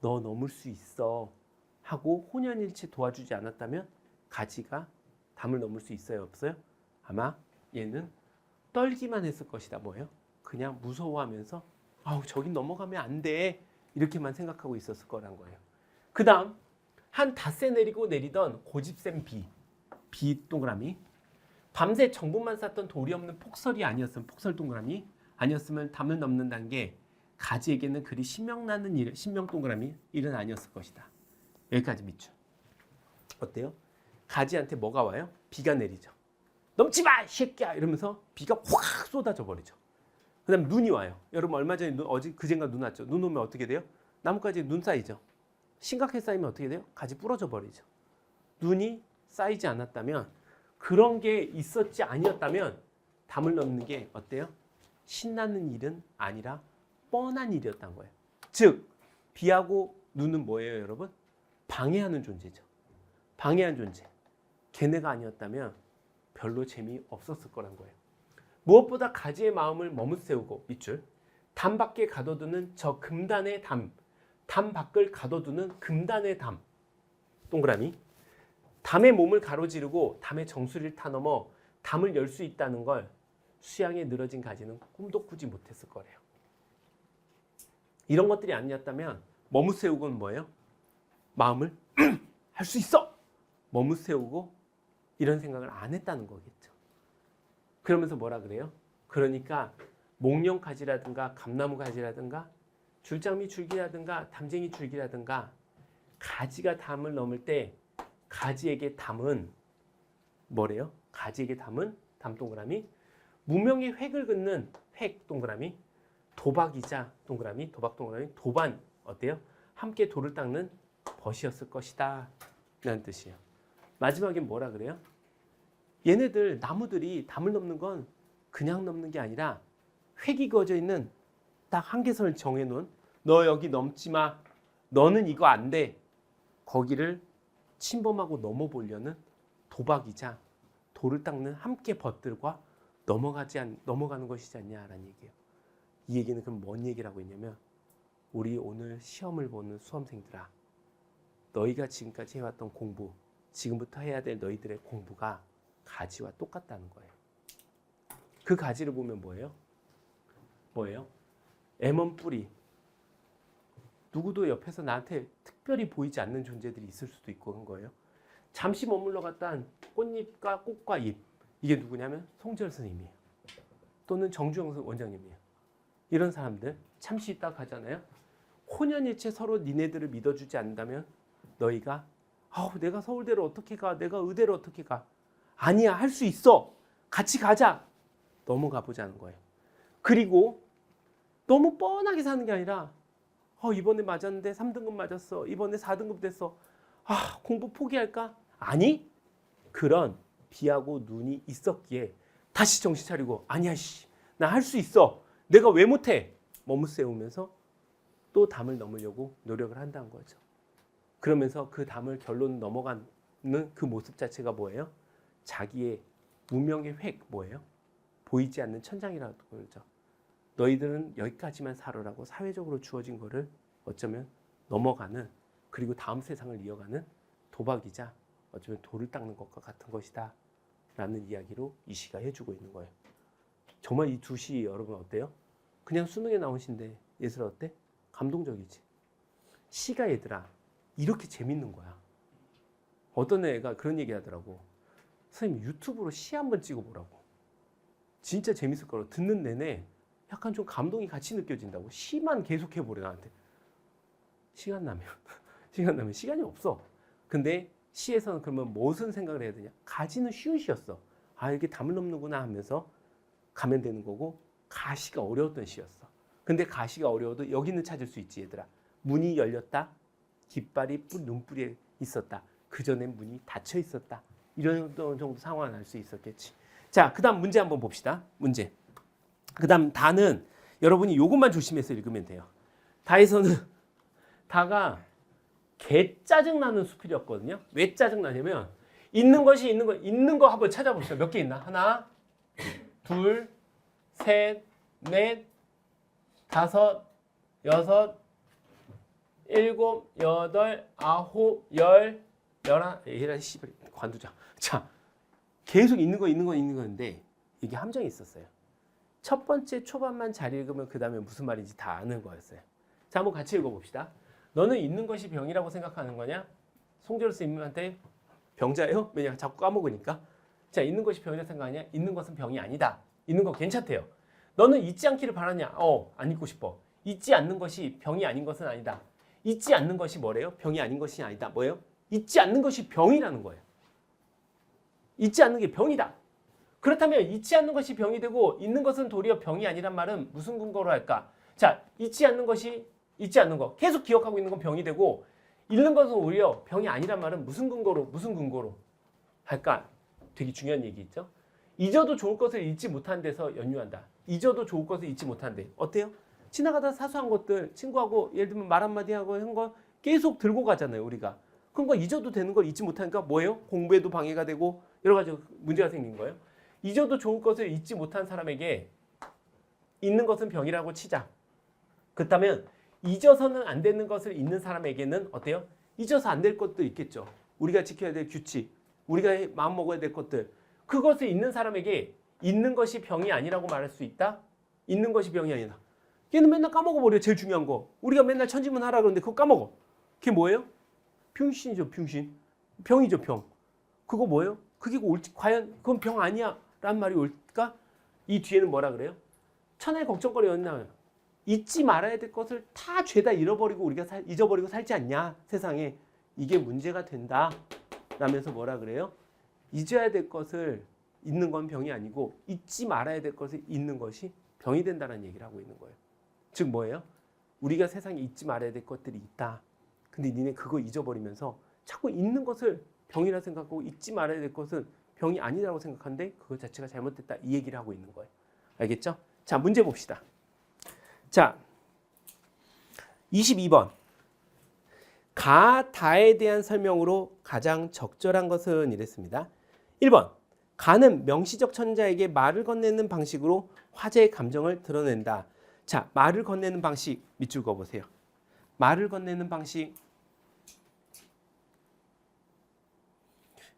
너 넘을 수 있어 하고 혼연일체 도와주지 않았다면 가지가 담을 넘을 수 있어요? 없어요? 아마 얘는 떨기만 했을 것이다. 뭐예요? 그냥 무서워하면서 아우 저긴 넘어가면 안 돼 이렇게만 생각하고 있었을 거란 거예요. 그 다음 한 닷새 내리고 내리던 고집센 비 동그라미. 밤새 정분만 쌓던 돌이 없는 폭설이 아니었으면 폭설 동그라미 아니었으면 담을 넘는다는 게 가지에게는 그리 신명나는 일, 신명 동그라미 일은 아니었을 것이다. 여기까지 밑줄. 어때요? 가지한테 뭐가 와요? 비가 내리죠. 넘지 마, 이 새끼야! 이러면서 비가 확 쏟아져 버리죠. 그 다음 눈이 와요. 여러분 얼마 전에 그젠가 눈 왔죠. 눈 오면 어떻게 돼요? 나뭇가지에 눈 쌓이죠. 심각하게 쌓이면 어떻게 돼요? 가지 부러져 버리죠. 눈이 쌓이지 않았다면 그런 게 있었지 아니었다면 담을 넘는 게 어때요? 신나는 일은 아니라 뻔한 일이었던 거예요. 즉 비하고 눈은 뭐예요, 여러분? 방해하는 존재죠. 방해하는 존재. 걔네가 아니었다면 별로 재미없었을 거란 거예요. 무엇보다 가지의 마음을 머뭇세우고 밑줄 담 밖에 가둬두는 저 금단의 담 밖을 가둬두는 금단의 담 동그라미 담의 몸을 가로지르고 담의 정수리를 타넘어 담을 열 수 있다는 걸 수양에 늘어진 가지는 꿈도 꾸지 못했을 거래요. 이런 것들이 아니었다면 머뭇세우고는 뭐예요? 마음을 할 수 있어! 머뭇세우고 이런 생각을 안 했다는 거겠죠. 그러면서 뭐라 그래요? 그러니까 목련 가지라든가 감나무 가지라든가 줄장미 줄기라든가 담쟁이 줄기라든가 가지가 담을 넘을 때 가지에게 담은 뭐래요? 가지에게 담은 담 동그라미 무명의 획을 긋는 획 동그라미 도박이자 동그라미 도박 동그라미 도반 어때요? 함께 돌을 닦는 벗이었을 것이다 라는 뜻이에요. 마지막에 뭐라 그래요? 얘네들 나무들이 담을 넘는 건 그냥 넘는 게 아니라 획이 그어져 있는 딱 한계선을 정해놓은 너 여기 넘지 마. 너는 이거 안 돼. 거기를 침범하고 넘어보려는 도박이자 돌을 닦는 함께 벗들과 넘어가는 것이지 않냐라는 얘기예요. 이 얘기는 그럼 뭔 얘기를 하고 있냐면 우리 오늘 시험을 보는 수험생들아 너희가 지금까지 해왔던 공부 지금부터 해야 될 너희들의 공부가 가지와 똑같다는 거예요. 그 가지를 보면 뭐예요? M1 뿌리. 누구도 옆에서 나한테 특별히 보이지 않는 존재들이 있을 수도 있고 한 거예요. 잠시 머물러 갔던 꽃잎과 꽃과 잎. 이게 누구냐면 송지열 선생님이에요. 또는 정주영 원장님이에요. 이런 사람들 잠시 있다가 가잖아요. 혼연일체 서로 니네들을 믿어주지 않는다면 너희가 내가 서울대를 어떻게 가? 내가 의대를 어떻게 가? 아니야, 할 수 있어. 같이 가자. 넘어가 보자는 거예요. 그리고 너무 뻔하게 사는 게 아니라 이번에 맞았는데 3등급 맞았어. 이번에 4등급 됐어. 공부 포기할까? 아니, 그런 비하고 눈이 있었기에 다시 정신 차리고 아니야 씨, 나 할 수 있어. 내가 왜 못해? 머뭇세우면서 또 담을 넘으려고 노력을 한다는 거죠. 그러면서 그 담을 결론 넘어가는 그 모습 자체가 뭐예요? 자기의 무명의 획 뭐예요? 보이지 않는 천장이라고 그러죠. 너희들은 여기까지만 살아라고 사회적으로 주어진 거를 어쩌면 넘어가는 그리고 다음 세상을 이어가는 도박이자 어쩌면 돌을 닦는 것과 같은 것이다 라는 이야기로 이 시가 해주고 있는 거예요. 정말 이 두 시 여러분 어때요? 그냥 수능에 나온 시인데 예슬아 어때? 감동적이지. 시가 얘들아 이렇게 재밌는 거야. 어떤 애가 그런 얘기 하더라고. 선생님 유튜브로 시 한번 찍어보라고. 진짜 재밌을 거라고. 듣는 내내 약간 좀 감동이 같이 느껴진다고. 시만 계속 해보래 나한테. 시간 나면 시간이 없어. 근데 시에서는 그러면 무슨 생각을 해야 되냐. 가지는 쉬운 시였어. 아 이렇게 담을 넘는구나 하면서 가면 되는 거고 가시가 어려웠던 시였어. 근데 가시가 어려워도 여기는 찾을 수 있지 얘들아. 문이 열렸다. 깃발이 눈뿌리에 있었다. 그전엔 문이 닫혀 있었다. 이런 정도 상황을 알 수 있었겠지. 자, 그 다음 문제 한번 봅시다. 문제. 그 다음 다는 여러분이 이것만 조심해서 읽으면 돼요. 다에서는 다가 개 짜증나는 수필이었거든요. 왜 짜증나냐면 있는 거 한번 찾아봅시다. 몇 개 있나? 하나, 둘, 셋, 넷, 다섯, 여섯, 일곱, 여덟, 아홉, 열, 열한, 관두자. 자, 계속 있는 거인데 이게 함정이 있었어요. 첫 번째 초반만 잘 읽으면 그 다음에 무슨 말인지 다 아는 거였어요. 자, 한번 같이 읽어봅시다. 너는 있는 것이 병이라고 생각하는 거냐? 송재로 스님한테 병자예요? 왜냐 자꾸 까먹으니까. 자, 있는 것이 병이라고 생각하냐? 있는 것은 병이 아니다. 있는 거 괜찮대요. 너는 잊지 않기를 바라냐? 안 잊고 싶어. 잊지 않는 것이 병이 아닌 것은 아니다. 잊지 않는 것이 뭐래요? 병이 아닌 것이 아니다. 뭐예요? 잊지 않는 것이 병이라는 거예요. 잊지 않는 게 병이다. 그렇다면 잊지 않는 것이 병이 되고 있는 것은 도리어 병이 아니란 말은 무슨 근거로 할까? 자, 잊지 않는 거 계속 기억하고 있는 건 병이 되고 잃는 것은 오히려 병이 아니란 말은 무슨 근거로 할까? 되게 중요한 얘기 있죠. 잊어도 좋을 것을 잊지 못한 데서 연유한다. 잊어도 좋을 것을 잊지 못한데 어때요? 지나가다 사소한 것들 친구하고 예를 들면 말 한마디 하고 한 거 계속 들고 가잖아요 우리가. 그런 거 잊어도 되는 걸 잊지 못하니까 뭐예요? 공부에도 방해가 되고 여러 가지 문제가 생긴 거예요. 잊어도 좋을 것을 잊지 못한 사람에게 잊는 것은 병이라고 치자. 그렇다면 잊어서는 안 되는 것을 잊는 사람에게는 어때요? 잊어서 안 될 것도 있겠죠. 우리가 지켜야 될 규칙, 우리가 마음 먹어야 될 것들. 그것을 잊는 사람에게 잊는 것이 병이 아니라고 말할 수 있다? 잊는 것이 병이 아니다. 걔는 맨날 까먹어버려. 제일 중요한 거. 우리가 맨날 천지문 하라 그러는데 그거 까먹어. 그게 뭐예요? 병신이죠. 병신. 병이죠. 병. 그거 뭐예요? 그게 옳지. 과연 그건 병 아니야 라는 말이 옳을까? 이 뒤에는 뭐라 그래요? 천하의 걱정거리였나? 잊지 말아야 될 것을 다 죄다 잃어버리고 우리가 잊어버리고 살지 않냐? 세상에. 이게 문제가 된다. 라면서 뭐라 그래요? 잊어야 될 것을 잊는 건 병이 아니고 잊지 말아야 될 것을 잊는 것이 병이 된다는 얘기를 하고 있는 거예요. 즉 뭐예요? 우리가 세상에 잊지 말아야 될 것들이 있다. 근데 니네 그거 잊어버리면서 자꾸 잊는 것을 병이라 생각하고 잊지 말아야 될 것은 병이 아니라고 생각하는데 그것 자체가 잘못됐다. 이 얘기를 하고 있는 거예요. 알겠죠? 자, 문제 봅시다. 자, 22번. 가, 다에 대한 설명으로 가장 적절한 것은 이랬습니다. 1번. 가는 명시적 천자에게 말을 건네는 방식으로 화제의 감정을 드러낸다. 자, 말을 건네는 방식 밑줄 그어보세요. 말을 건네는 방식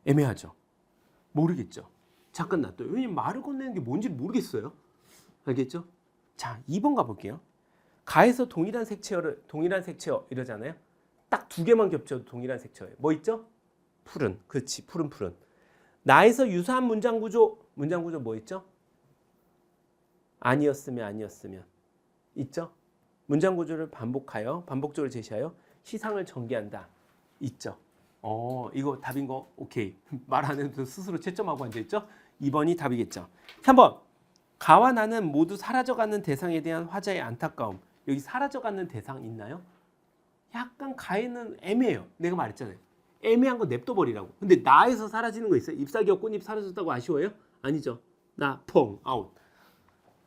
애매하죠. 모르겠죠. 잠깐 놔둬요. 왜냐면 말을 건네는 게 뭔지 모르겠어요. 알겠죠? 자, 2번 가볼게요. 가에서 동일한 색채어 이러잖아요. 딱 두 개만 겹쳐도 동일한 색채어예요. 뭐 있죠? 푸른. 그렇지. 푸른. 나에서 유사한 문장 구조 뭐 있죠? 아니었으면 있죠? 문장 구조를 반복적으로 제시하여 시상을 전개한다. 있죠? 이거 답인 거 오케이. 말 안 해도 스스로 채점하고 앉아있죠? 2번이 답이겠죠. 3번. 가와 나는 모두 사라져가는 대상에 대한 화자의 안타까움. 여기 사라져가는 대상 있나요? 약간 가에는 애매해요. 내가 말했잖아요. 애매한 거 냅둬버리라고. 근데 나에서 사라지는 거 있어요? 잎사귀와 꽃잎 사라졌다고 아쉬워요? 아니죠. 나 펑 아웃.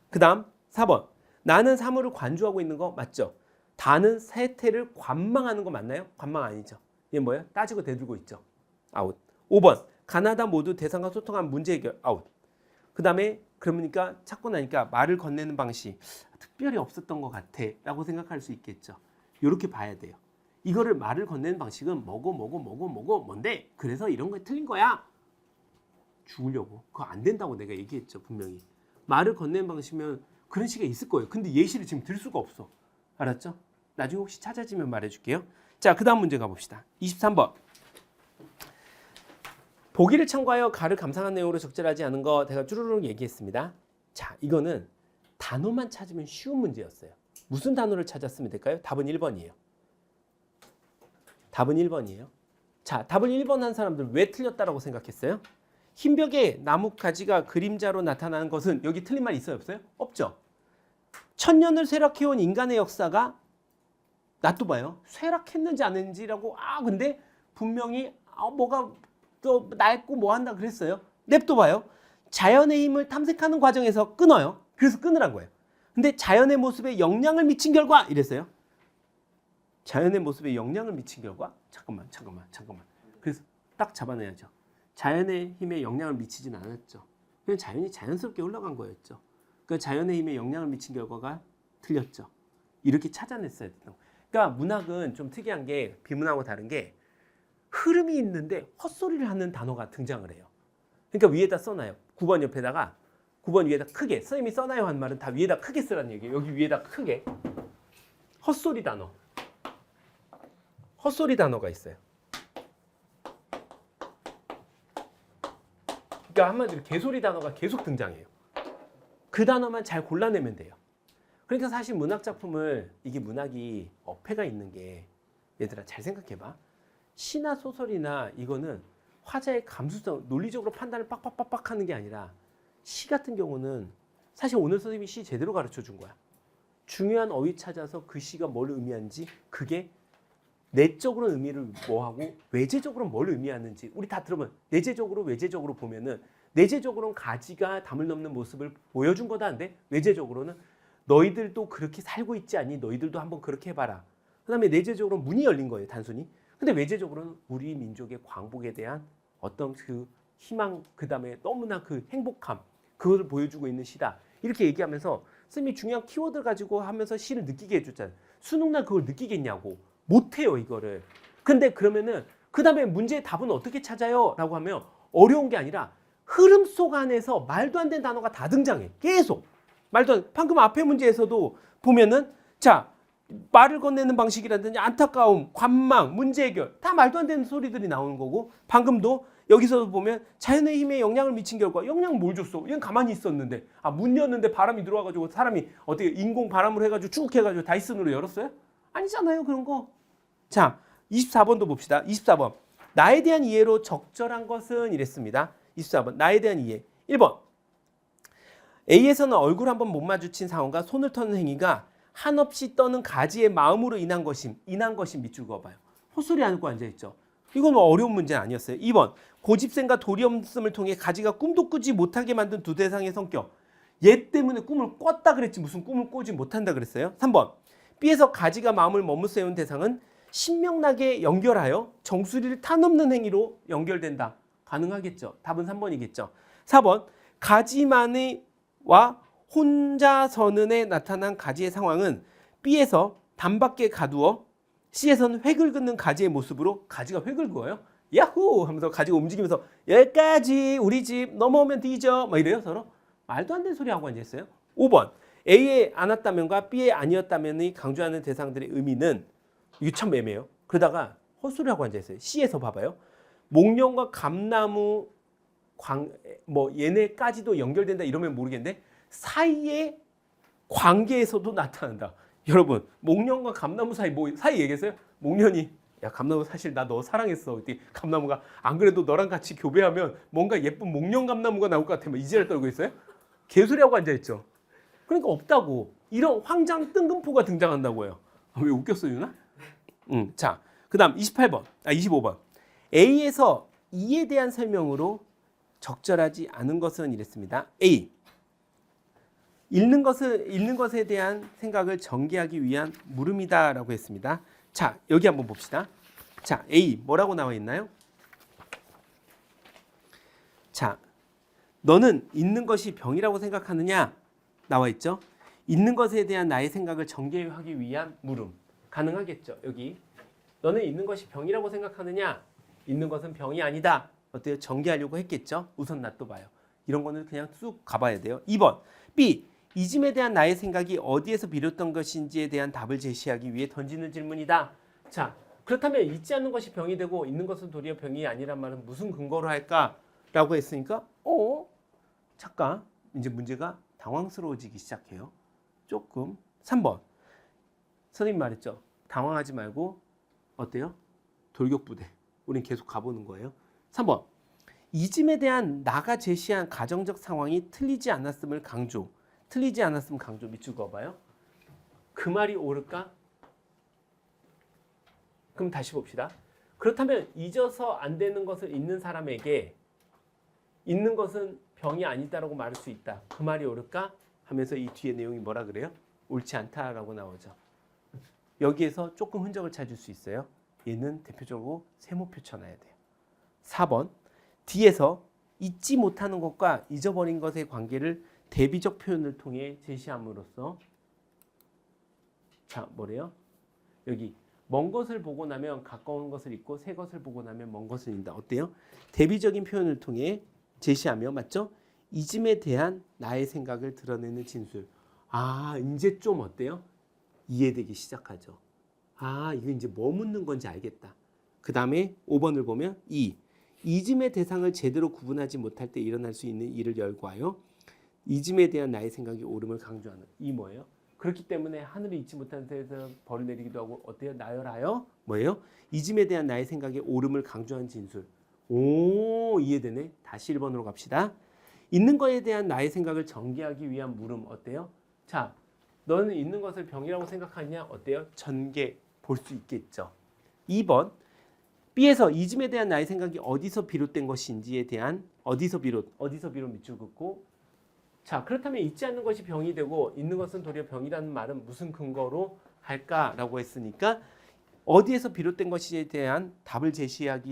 그 다음 4번. 나는 사물을 관주하고 있는 거 맞죠? 다는 세태를 관망하는 거 맞나요? 관망 아니죠. 얘 뭐예요? 따지고 대들고 있죠. 아웃. 5번. 가나다 모두 대상과 소통한 문제 해결. 아웃. 그 다음에 그러니까 찾고 나니까 말을 건네는 방식 특별히 없었던 것 같아 라고 생각할 수 있겠죠. 이렇게 봐야 돼요. 이거를 말을 건네는 방식은 뭐고 뭔데? 그래서 이런 거 틀린 거야. 죽으려고. 그거 안 된다고 내가 얘기했죠. 분명히. 말을 건네는 방식이면 그런 식이 있을 거예요. 근데 예시를 지금 들 수가 없어. 알았죠? 나중에 혹시 찾아지면 말해줄게요. 자, 그 다음 문제 가봅시다. 23번. 보기를 참고하여 가를 감상한 내용으로 적절하지 않은 거 제가 쭈루룩 얘기했습니다. 자, 이거는 단어만 찾으면 쉬운 문제였어요. 무슨 단어를 찾았으면 될까요? 답은 1번이에요. 답은 1번이에요. 자, 답을 1번 한 사람들 왜 틀렸다라고 생각했어요? 흰벽에 나무 가지가 그림자로 나타나는 것은 여기 틀린 말 있어요? 없어요? 없죠. 천년을 쇠락해온 인간의 역사가 놔둬봐요. 쇠락했는지 안 했는지라고 근데 분명히 뭐가 또 낡고 뭐 한다 그랬어요. 냅둬봐요. 자연의 힘을 탐색하는 과정에서 끊어요. 그래서 끊으란 거예요. 근데 자연의 모습에 영향을 미친 결과 이랬어요. 자연의 모습에 영향을 미친 결과 잠깐만. 그래서 딱 잡아내야죠. 자연의 힘에 영향을 미치진 않았죠. 그냥 자연이 자연스럽게 흘러간 거였죠. 그러니까 자연의 힘에 영향을 미친 결과가 틀렸죠. 이렇게 찾아냈어야 됐던 거예요. 그러니까 문학은 좀 특이한 게 비문학하고 다른 게 흐름이 있는데 헛소리를 하는 단어가 등장을 해요. 그러니까 위에다 써놔요. 9번 옆에다가 9번 위에다 크게 선생님이 써놔요 한 말은 다 위에다 크게 쓰라는 얘기예요. 여기 위에다 크게 헛소리 단어. 헛소리 단어가 있어요. 그러니까 한마디로 개소리 단어가 계속 등장해요. 그 단어만 잘 골라내면 돼요. 그러니까 사실 문학 작품을 이게 문학이 어폐가 있는 게 얘들아 잘 생각해봐. 시나 소설이나 이거는 화자의 감수성, 논리적으로 판단을 빡빡빡빡 하는 게 아니라 시 같은 경우는 사실 오늘 선생님이 시 제대로 가르쳐 준 거야. 중요한 어휘 찾아서 그 시가 뭘 의미하는지 그게 내적으로 의미를 뭐하고 외제적으로 뭘 의미하는지 우리 다 들어보면 내재적으로 외제적으로 보면은 내재적으로는 가지가 담을 넘는 모습을 보여준 거다는데 외제적으로는 너희들도 그렇게 살고 있지 않니? 너희들도 한번 그렇게 해봐라. 그 다음에 내재적으로는 문이 열린 거예요. 단순히. 근데 외제적으로는 우리 민족의 광복에 대한 어떤 그 희망, 그 다음에 너무나 그 행복함, 그걸 보여주고 있는 시다. 이렇게 얘기하면서 선생님이 중요한 키워드 가지고 하면서 시를 느끼게 해줬잖아요. 수능날 그걸 느끼겠냐고. 못해요, 이거를. 근데 그러면은 그 다음에 문제의 답은 어떻게 찾아요? 라고 하면 어려운 게 아니라 흐름 속 안에서 말도 안 되는 단어가 다 등장해. 계속. 말도 안, 방금 앞에 문제에서도 보면은 자, 말을 건네는 방식이라든지 안타까움, 관망, 문제 해결 다 말도 안 되는 소리들이 나오는 거고 방금도 여기서 보면 자연의 힘에 영향을 미친 결과 영향을 뭘 줬어? 얘는 가만히 있었는데 문 열는데 바람이 들어와가지고 사람이 어떻게 인공 바람으로 해가지고 쭉 해가지고 다이슨으로 열었어요? 아니잖아요 그런 거. 자 24번도 봅시다. 24번 나에 대한 이해로 적절한 것은 이랬습니다. 24번 나에 대한 이해 1번 A에서는 얼굴 한번 못 마주친 상황과 손을 터는 행위가 한없이 떠는 가지의 마음으로 인한 것임 밑줄 그어봐요. 헛소리 안고 앉아있죠. 이건 뭐 어려운 문제는 아니었어요. 2번 고집생과 도리 없음을 통해 가지가 꿈도 꾸지 못하게 만든 두 대상의 성격. 얘 때문에 꿈을 꿨다 그랬지 무슨 꿈을 꾸지 못한다 그랬어요. 3번 B에서 가지가 마음을 머무세운 대상은 신명나게 연결하여 정수리를 타넘는 행위로 연결된다. 가능하겠죠. 답은 3번이겠죠. 4번 가지만의와 혼자서는에 나타난 가지의 상황은 B에서 단밖에 가두어 C에서는 획을 긋는 가지의 모습으로 가지가 획을 그어요. 야호 하면서 가지가 움직이면서 여기까지 우리 집 넘어오면 뒤져 막 이래요 서로. 말도 안 되는 소리 하고 앉아있어요. 5번 A에 안았다면과 B에 아니었다면이 강조하는 대상들의 의미는 이게 참 애매해요. 그러다가 헛소리하고 앉아있어요. C에서 봐봐요. 목련과 감나무 뭐 얘네까지도 연결된다 이러면 모르겠는데 사이의 관계에서도 나타난다. 여러분 목련과 감나무 사이 뭐 사이 얘기했어요? 목련이 야 감나무 사실 나 너 사랑했어. 감나무가 안 그래도 너랑 같이 교배하면 뭔가 예쁜 목련 감나무가 나올 것 같아. 막 이지랄 떨고 있어요? 개소리하고 앉아있죠. 그러니까 없다고. 이런 황장 뜬금포가 등장한다고요. 왜 웃겼어 유나? 자, 그 다음 25번. A에서 E에 대한 설명으로 적절하지 않은 것은 이랬습니다. A. 읽는 것에 대한 생각을 전개하기 위한 물음이다라고 했습니다. 자, 여기 한번 봅시다. 자, A 뭐라고 나와 있나요? 자, 너는 읽는 것이 병이라고 생각하느냐? 나와 있죠. 읽는 것에 대한 나의 생각을 전개하기 위한 물음. 가능하겠죠. 여기 너는 읽는 것이 병이라고 생각하느냐? 읽는 것은 병이 아니다. 어때요? 전개하려고 했겠죠. 우선 놔둬봐요. 이런 거는 그냥 쑥 가봐야 돼요. 2번 B. 이즘에 대한 나의 생각이 어디에서 비롯된 것인지에 대한 답을 제시하기 위해 던지는 질문이다. 자, 그렇다면 잊지 않는 것이 병이 되고 있는 것은 도리어 병이 아니란 말은 무슨 근거로 할까라고 했으니까 잠깐 이제 문제가 당황스러워지기 시작해요. 조금. 3번 선생님 말했죠. 당황하지 말고 어때요? 돌격부대. 우린 계속 가보는 거예요. 3번 이즘에 대한 나가 제시한 가정적 상황이 틀리지 않았음을 강조. 틀리지 않았음 강조 밑줄 그어봐요. 그 말이 옳을까? 그럼 다시 봅시다. 그렇다면 잊어서 안 되는 것을 잊는 사람에게 잊는 것은 병이 아니다라고 말할 수 있다. 그 말이 옳을까? 하면서 이 뒤에 내용이 뭐라 그래요? 옳지 않다라고 나오죠. 여기에서 조금 흔적을 찾을 수 있어요. 얘는 대표적으로 세모표 쳐놔야 돼요. 4번 뒤에서 잊지 못하는 것과 잊어버린 것의 관계를 대비적 표현을 통해 제시함으로써 자 뭐래요? 여기 먼 것을 보고 나면 가까운 것을 잊고 새 것을 보고 나면 먼 것을 잊는다. 어때요? 대비적인 표현을 통해 제시하며 맞죠? 이즘에 대한 나의 생각을 드러내는 진술. 아 이제 좀 어때요? 이해되기 시작하죠. 아 이거 이제 뭐 묻는 건지 알겠다. 그 다음에 5번을 보면 이즘의 대상을 제대로 구분하지 못할 때 일어날 수 있는 일을 열거하여 이즘에 대한 나의 생각이 옳음을 강조하는 이 뭐예요? 그렇기 때문에 하늘을 잊지 못한 데서 벌을 내리기도 하고 어때요? 나열하여 뭐예요? 이즘에 대한 나의 생각이 옳음을 강조한 진술. 오 이해되네. 다시 1번으로 갑시다. 있는 것에 대한 나의 생각을 전개하기 위한 물음 어때요? 자, 너는 있는 것을 병이라고 생각하냐? 어때요? 전개 볼 수 있겠죠. 2번 B에서 이즘에 대한 나의 생각이 어디서 비롯된 것인지에 대한 어디서 비롯 밑줄 긋고 자 그렇다면 잊지 않는 것이 병이 되고 있는 것은 도리어 병이라는 말은 무슨 근거로 할까라고 했으니까 어디에서 비롯된 것에 대한 답을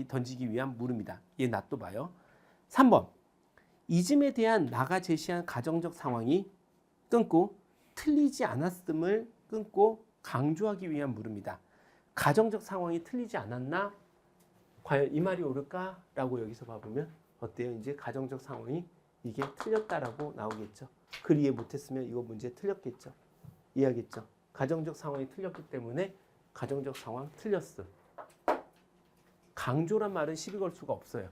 던지기 위한 물음이다. 얘 놔둬봐요. 3번 이즘에 대한 나가 제시한 가정적 상황이 끊고 틀리지 않았음을 끊고 강조하기 위한 물음이다. 가정적 상황이 틀리지 않았나? 과연 이 말이 옳을까라고 여기서 봐보면 어때요? 이제 가정적 상황이 이게 틀렸다라고 나오겠죠. 글 이해 못했으면 이거 문제 틀렸겠죠. 이해하겠죠. 가정적 상황이 틀렸기 때문에 가정적 상황 틀렸어. 강조란 말은 시비 걸 수가 없어요.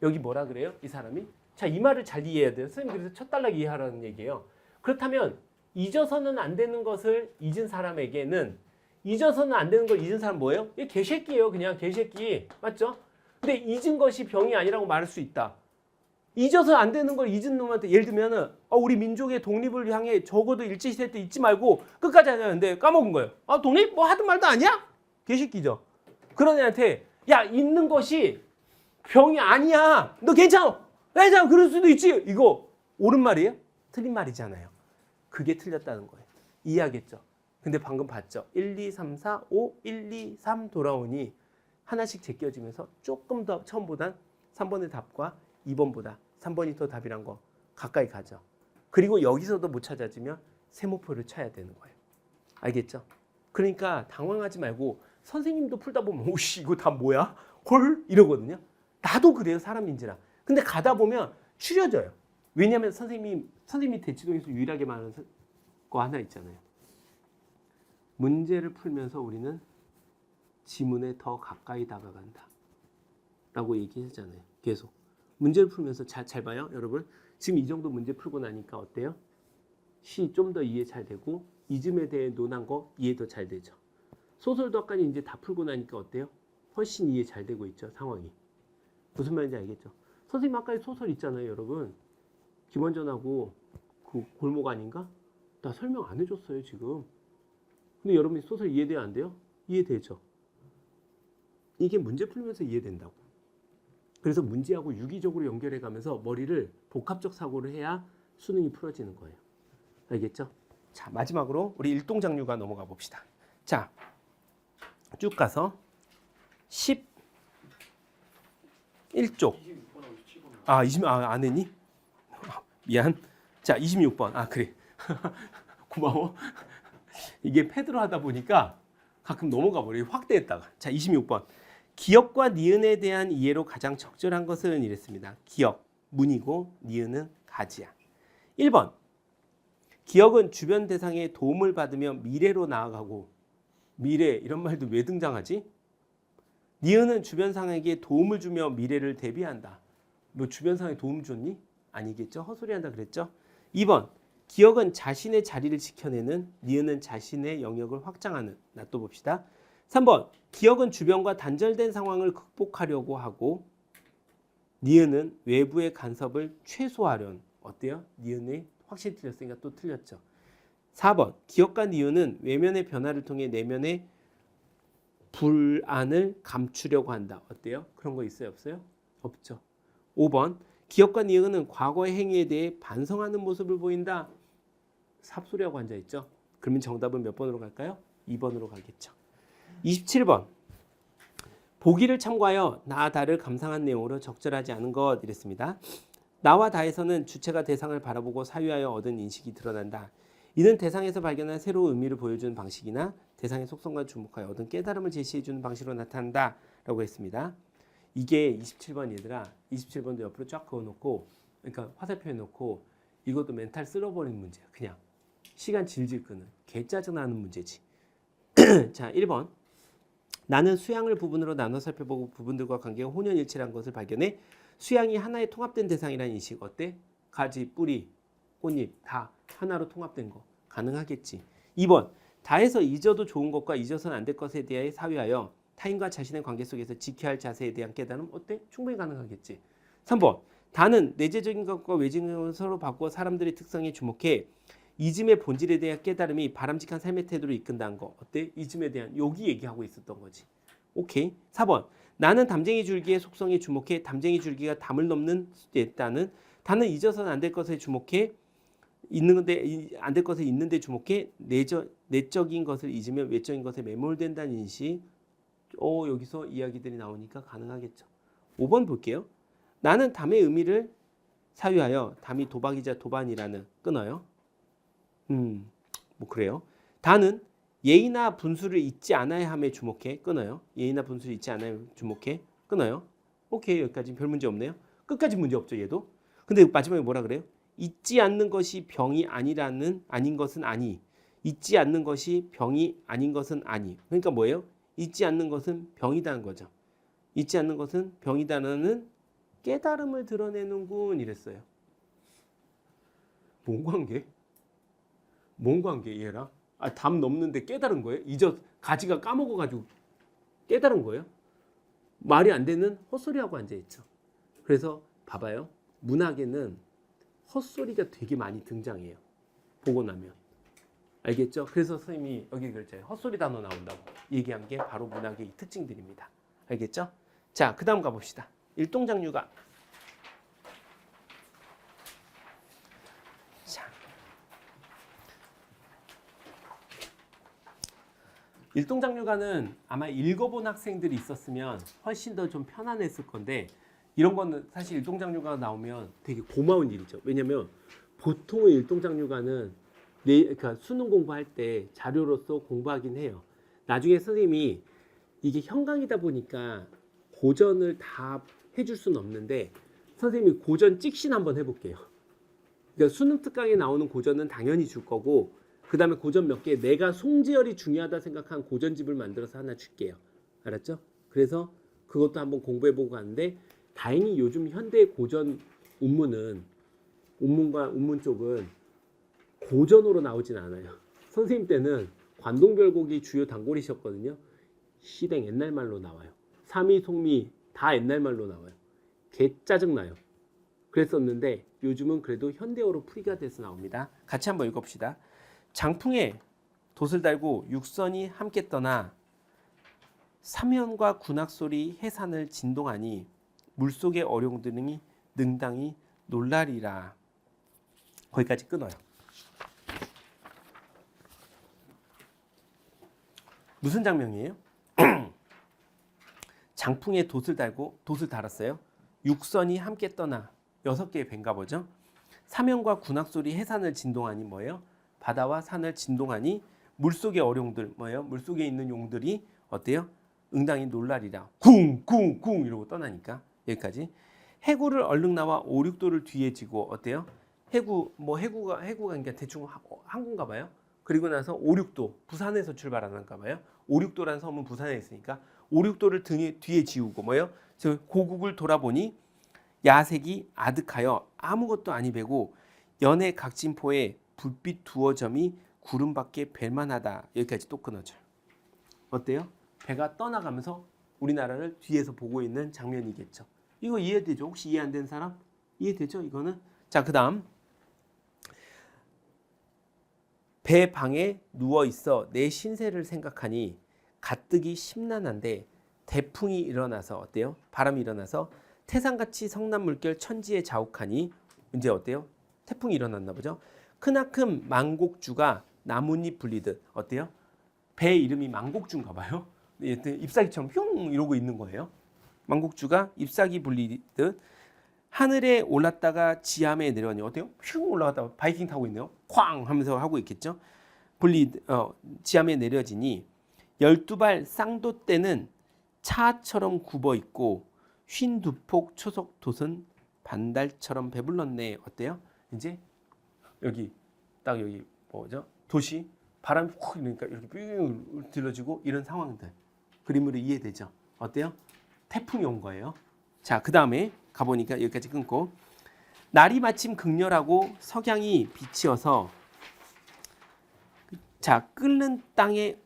여기 뭐라 그래요? 이 사람이? 자, 이 말을 잘 이해해야 돼요. 선생님 그래서 첫 단락 이해하라는 얘기예요. 그렇다면 잊어서는 안 되는 것을 잊은 사람에게는 잊어서는 안 되는 걸 잊은 사람 뭐예요? 얘 개새끼예요. 그냥 개새끼. 맞죠? 근데 잊은 것이 병이 아니라고 말할 수 있다. 잊어서 안 되는 걸 잊은 놈한테 예를 들면은 우리 민족의 독립을 향해 적어도 일제시대 때 잊지 말고 끝까지 하자는데 까먹은 거예요. 아 독립? 뭐 하든 말든 아니야? 개새끼죠. 그런 애한테 야 잊는 것이 병이 아니야. 너 괜찮아. 괜찮아. 그럴 수도 있지. 이거 옳은 말이에요? 틀린 말이잖아요. 그게 틀렸다는 거예요. 이해하겠죠? 근데 방금 봤죠? 1, 2, 3, 4, 5, 1, 2, 3 돌아오니 하나씩 제껴지면서 조금 더 처음보단 3번의 답과 2번보다 3번이 더 답이란 거 가까이 가죠. 그리고 여기서도 못 찾아지면 세모표를 쳐야 되는 거예요. 알겠죠? 그러니까 당황하지 말고 선생님도 풀다 보면 오씨 이거 다 뭐야? 헐? 이러거든요. 나도 그래요. 사람인지라. 근데 가다 보면 추려져요. 왜냐하면 선생님이 대치동에서 유일하게 말하는 거 하나 있잖아요. 문제를 풀면서 우리는 지문에 더 가까이 다가간다. 라고 얘기했잖아요. 계속. 문제를 풀면서 잘 봐요. 여러분. 지금 이 정도 문제 풀고 나니까 어때요? 시 좀 더 이해 잘 되고 이즘에 대해 논한 거 이해 더 잘 되죠. 소설도 아까 이제 다 풀고 나니까 어때요? 훨씬 이해 잘 되고 있죠. 상황이. 무슨 말인지 알겠죠? 선생님 아까 소설 있잖아요. 여러분. 김원전하고 그 골목 아닌가? 나 설명 안 해줬어요. 지금. 근데 여러분이 소설 이해돼요? 안 돼요? 이해되죠. 이게 문제 풀면서 이해된다고. 그래서 문제하고 유기적으로 연결해 가면서 머리를 복합적 사고를 해야 수능이 풀어지는 거예요. 알겠죠? 자, 마지막으로 우리 일동장류가 넘어가 봅시다. 자, 쭉 가서 11쪽. 안 했니? 미안. 자, 26번. 그래. 고마워. 이게 패드로 하다 보니까 가끔 넘어가 버려요. 확대했다가. 자, 26번. 기역과 니은에 대한 이해로 가장 적절한 것은 이랬습니다. 기역, 문이고 니은은 가지야. 1번. 기역은 주변 대상의 도움을 받으며 미래로 나아가고, 미래 이런 말도 왜 등장하지? 니은은 주변 상에게 도움을 주며 미래를 대비한다. 뭐 주변 상에 도움 줬니? 아니겠죠. 헛소리한다 그랬죠. 2번. 기역은 자신의 자리를 지켜내는, 니은은 자신의 영역을 확장하는. 또 봅시다. 3번. 기역은 주변과 단절된 상황을 극복하려고 하고, 니은은 외부의 간섭을 최소화하려는. 어때요? 니은이 확실히 틀렸으니까 또 틀렸죠. 4번. 기역과 니은은 외면의 변화를 통해 내면의 불안을 감추려고 한다. 어때요? 그런 거 있어요? 없어요? 없죠. 5번. 기역과 니은은 과거의 행위에 대해 반성하는 모습을 보인다. 삽소리하고 앉아있죠. 그러면 정답은 몇 번으로 갈까요? 2번으로 가겠죠. 27번. 보기를 참고하여 나, 다를 감상한 내용으로 적절하지 않은 것 이랬습니다. 나와 다에서는 주체가 대상을 바라보고 사유하여 얻은 인식이 드러난다. 이는 대상에서 발견한 새로운 의미를 보여주는 방식이나 대상의 속성과 주목하여 얻은 깨달음을 제시해주는 방식으로 나타난다 라고 했습니다. 이게 27번 얘들아. 27번도 옆으로 쫙 그어놓고, 그러니까 화살표 해놓고, 이것도 멘탈 쓸어버리는 문제야. 그냥 시간 질질 끄는 개 짜증나는 문제지. 자, 1번. 나는 수양을 부분으로 나눠 살펴보고 부분들과 관계가 혼연일치한 것을 발견해 수양이 하나의 통합된 대상이라는 인식. 어때? 가지, 뿌리, 꽃잎 다 하나로 통합된 거 가능하겠지. 2번. 다해서 잊어도 좋은 것과 잊어서는 안 될 것에 대해 사유하여 타인과 자신의 관계 속에서 지켜야 할 자세에 대한 깨달음. 어때? 충분히 가능하겠지. 3번. 다는 내재적인 것과 외적인 것을 서로 바꾸어 사람들의 특성에 주목해 이즘의 본질에 대한 깨달음이 바람직한 삶의 태도로 이끈다는 거. 어때? 이즘에 대한 여기 얘기하고 있었던 거지. 오케이. 4번. 나는 담쟁이 줄기의 속성에 주목해 담쟁이 줄기가 담을 넘는 수도 있다는. 다는 잊어서는 안 될 것에 주목해 있는데 안 될 것에 있는데 주목해 내적인 것을 잊으면 외적인 것에 매몰된다는 인식. 여기서 이야기들이 나오니까 가능하겠죠. 5번 볼게요. 나는 담의 의미를 사유하여 담이 도박이자 도반이라는 끊어요. 뭐 그래요. 다는 예의나 분수를 잊지 않아야 함에 주목해 끊어요. 예의나 분수를 잊지 않아야 주목해 끊어요. 오케이. 여기까지 별 문제 없네요. 끝까지 문제 없죠 얘도. 근데 마지막에 뭐라 그래요? 잊지 않는 것이 병이 아닌 것은 아니. 잊지 않는 것이 병이 아닌 것은 아니. 그러니까 뭐예요? 잊지 않는 것은 병이다는 거죠. 잊지 않는 것은 병이다는 깨달음을 드러내는군 이랬어요. 뭔 관계? 뭔 관계 얘랑? 담 넘는데 깨달은 거예요? 가지가 까먹어가지고 깨달은 거예요? 말이 안 되는 헛소리하고 앉아있죠. 그래서 봐봐요. 문학에는 헛소리가 되게 많이 등장해요. 보고 나면. 알겠죠? 그래서 선생님이 여기 글자에 헛소리 단어 나온다고 얘기한 게 바로 문학의 특징들입니다. 알겠죠? 자, 그 다음 가봅시다. 일동장류가. 자, 일동장류가는 아마 읽어본 학생들이 있었으면 훨씬 더 좀 편안했을 건데 이런 거는 사실 일동장류가 나오면 되게 고마운 일이죠. 왜냐면 보통의 일동장류가는 그러니까 수능 공부할 때 자료로서 공부하긴 해요. 나중에 선생님이 이게 현강이다 보니까 고전을 다 해줄 수는 없는데 선생님이 고전 찍신 한번 해볼게요. 그러니까 수능 특강에 나오는 고전은 당연히 줄 거고 그 다음에 고전 몇 개 내가 송지열이 중요하다 생각한 고전집을 만들어서 하나 줄게요. 알았죠? 그래서 그것도 한번 공부해보고 가는데 다행히 요즘 현대 고전 운문과 운문 쪽은 고전으로 나오진 않아요. 선생님 때는 관동별곡이 주요 단골이셨거든요. 시댕 옛날 말로 나와요. 삼이, 송미 다 옛날 말로 나와요. 개 짜증나요. 그랬었는데 요즘은 그래도 현대어로 풀이가 돼서 나옵니다. 같이 한번 읽어봅시다. 장풍에 돛을 달고 육선이 함께 떠나 삼현과 군악소리 해산을 진동하니 물속의 어룡들이 능당히 놀라리라. 거기까지 끊어요. 무슨 장면이에요? 장풍에 돛을 달았어요. 육선이 함께 떠나 6개의 배인가 보죠. 사명과 군악소리 해산을 진동하니 뭐예요? 바다와 산을 진동하니 물속의 어룡들 뭐예요? 물속에 있는 용들이 어때요? 응당히 놀라리라. 쿵쿵쿵 이러고 떠나니까. 여기까지. 해구를 얼른 나와 5, 6도를 뒤에 지고 어때요? 해구가 그러니까 대충 항구인가 봐요. 그리고 나서 5, 6도 부산에서 출발하는가 봐요. 5, 6도라는 섬은 부산에 있으니까 5, 6도를 뒤에 지우고 뭐예요? 저 고국을 돌아보니 야색이 아득하여 아무것도 아니 배고 연해 각진포에 불빛 두어 점이 구름밖에 뵐만하다. 여기까지 또 끊어져요. 어때요? 배가 떠나가면서 우리나라를 뒤에서 보고 있는 장면이겠죠. 이거 이해되죠? 혹시 이해 안 되는 사람? 이해되죠? 이거는? 자, 그 다음 배 방에 누워있어 내 신세를 생각하니 가뜩이 심란한데 대풍이 일어나서 어때요? 바람이 일어나서 태산같이 성난 물결 천지에 자욱하니 이제 어때요? 태풍이 일어났나 보죠. 크나큰 망곡주가 나뭇잎 불리듯 어때요? 배 이름이 망곡주인가 봐요. 잎사귀처럼 흉 이러고 있는 거예요. 망곡주가 잎사귀 불리듯 하늘에 올랐다가 지함에 내려오니 어때요? 흉 올라갔다가 바이킹 타고 있네요. 쾅 하면서 하고 있겠죠. 지함에 내려지니 12발 쌍돛대는 차처럼 굽어 있고 쉰 두 폭 초석 돛은 반달처럼 배불렀네. 어때요? 이제 여기 딱 여기 뭐죠? 도시 바람이 훅 이러니까 이렇게 뿅 들러지고 이런 상황들 그림으로 이해되죠? 어때요? 태풍이 온 거예요. 자, 그 다음에 가보니까 여기까지 끊고 날이 마침 극렬하고 석양이 비치어서 자 끓는 땅에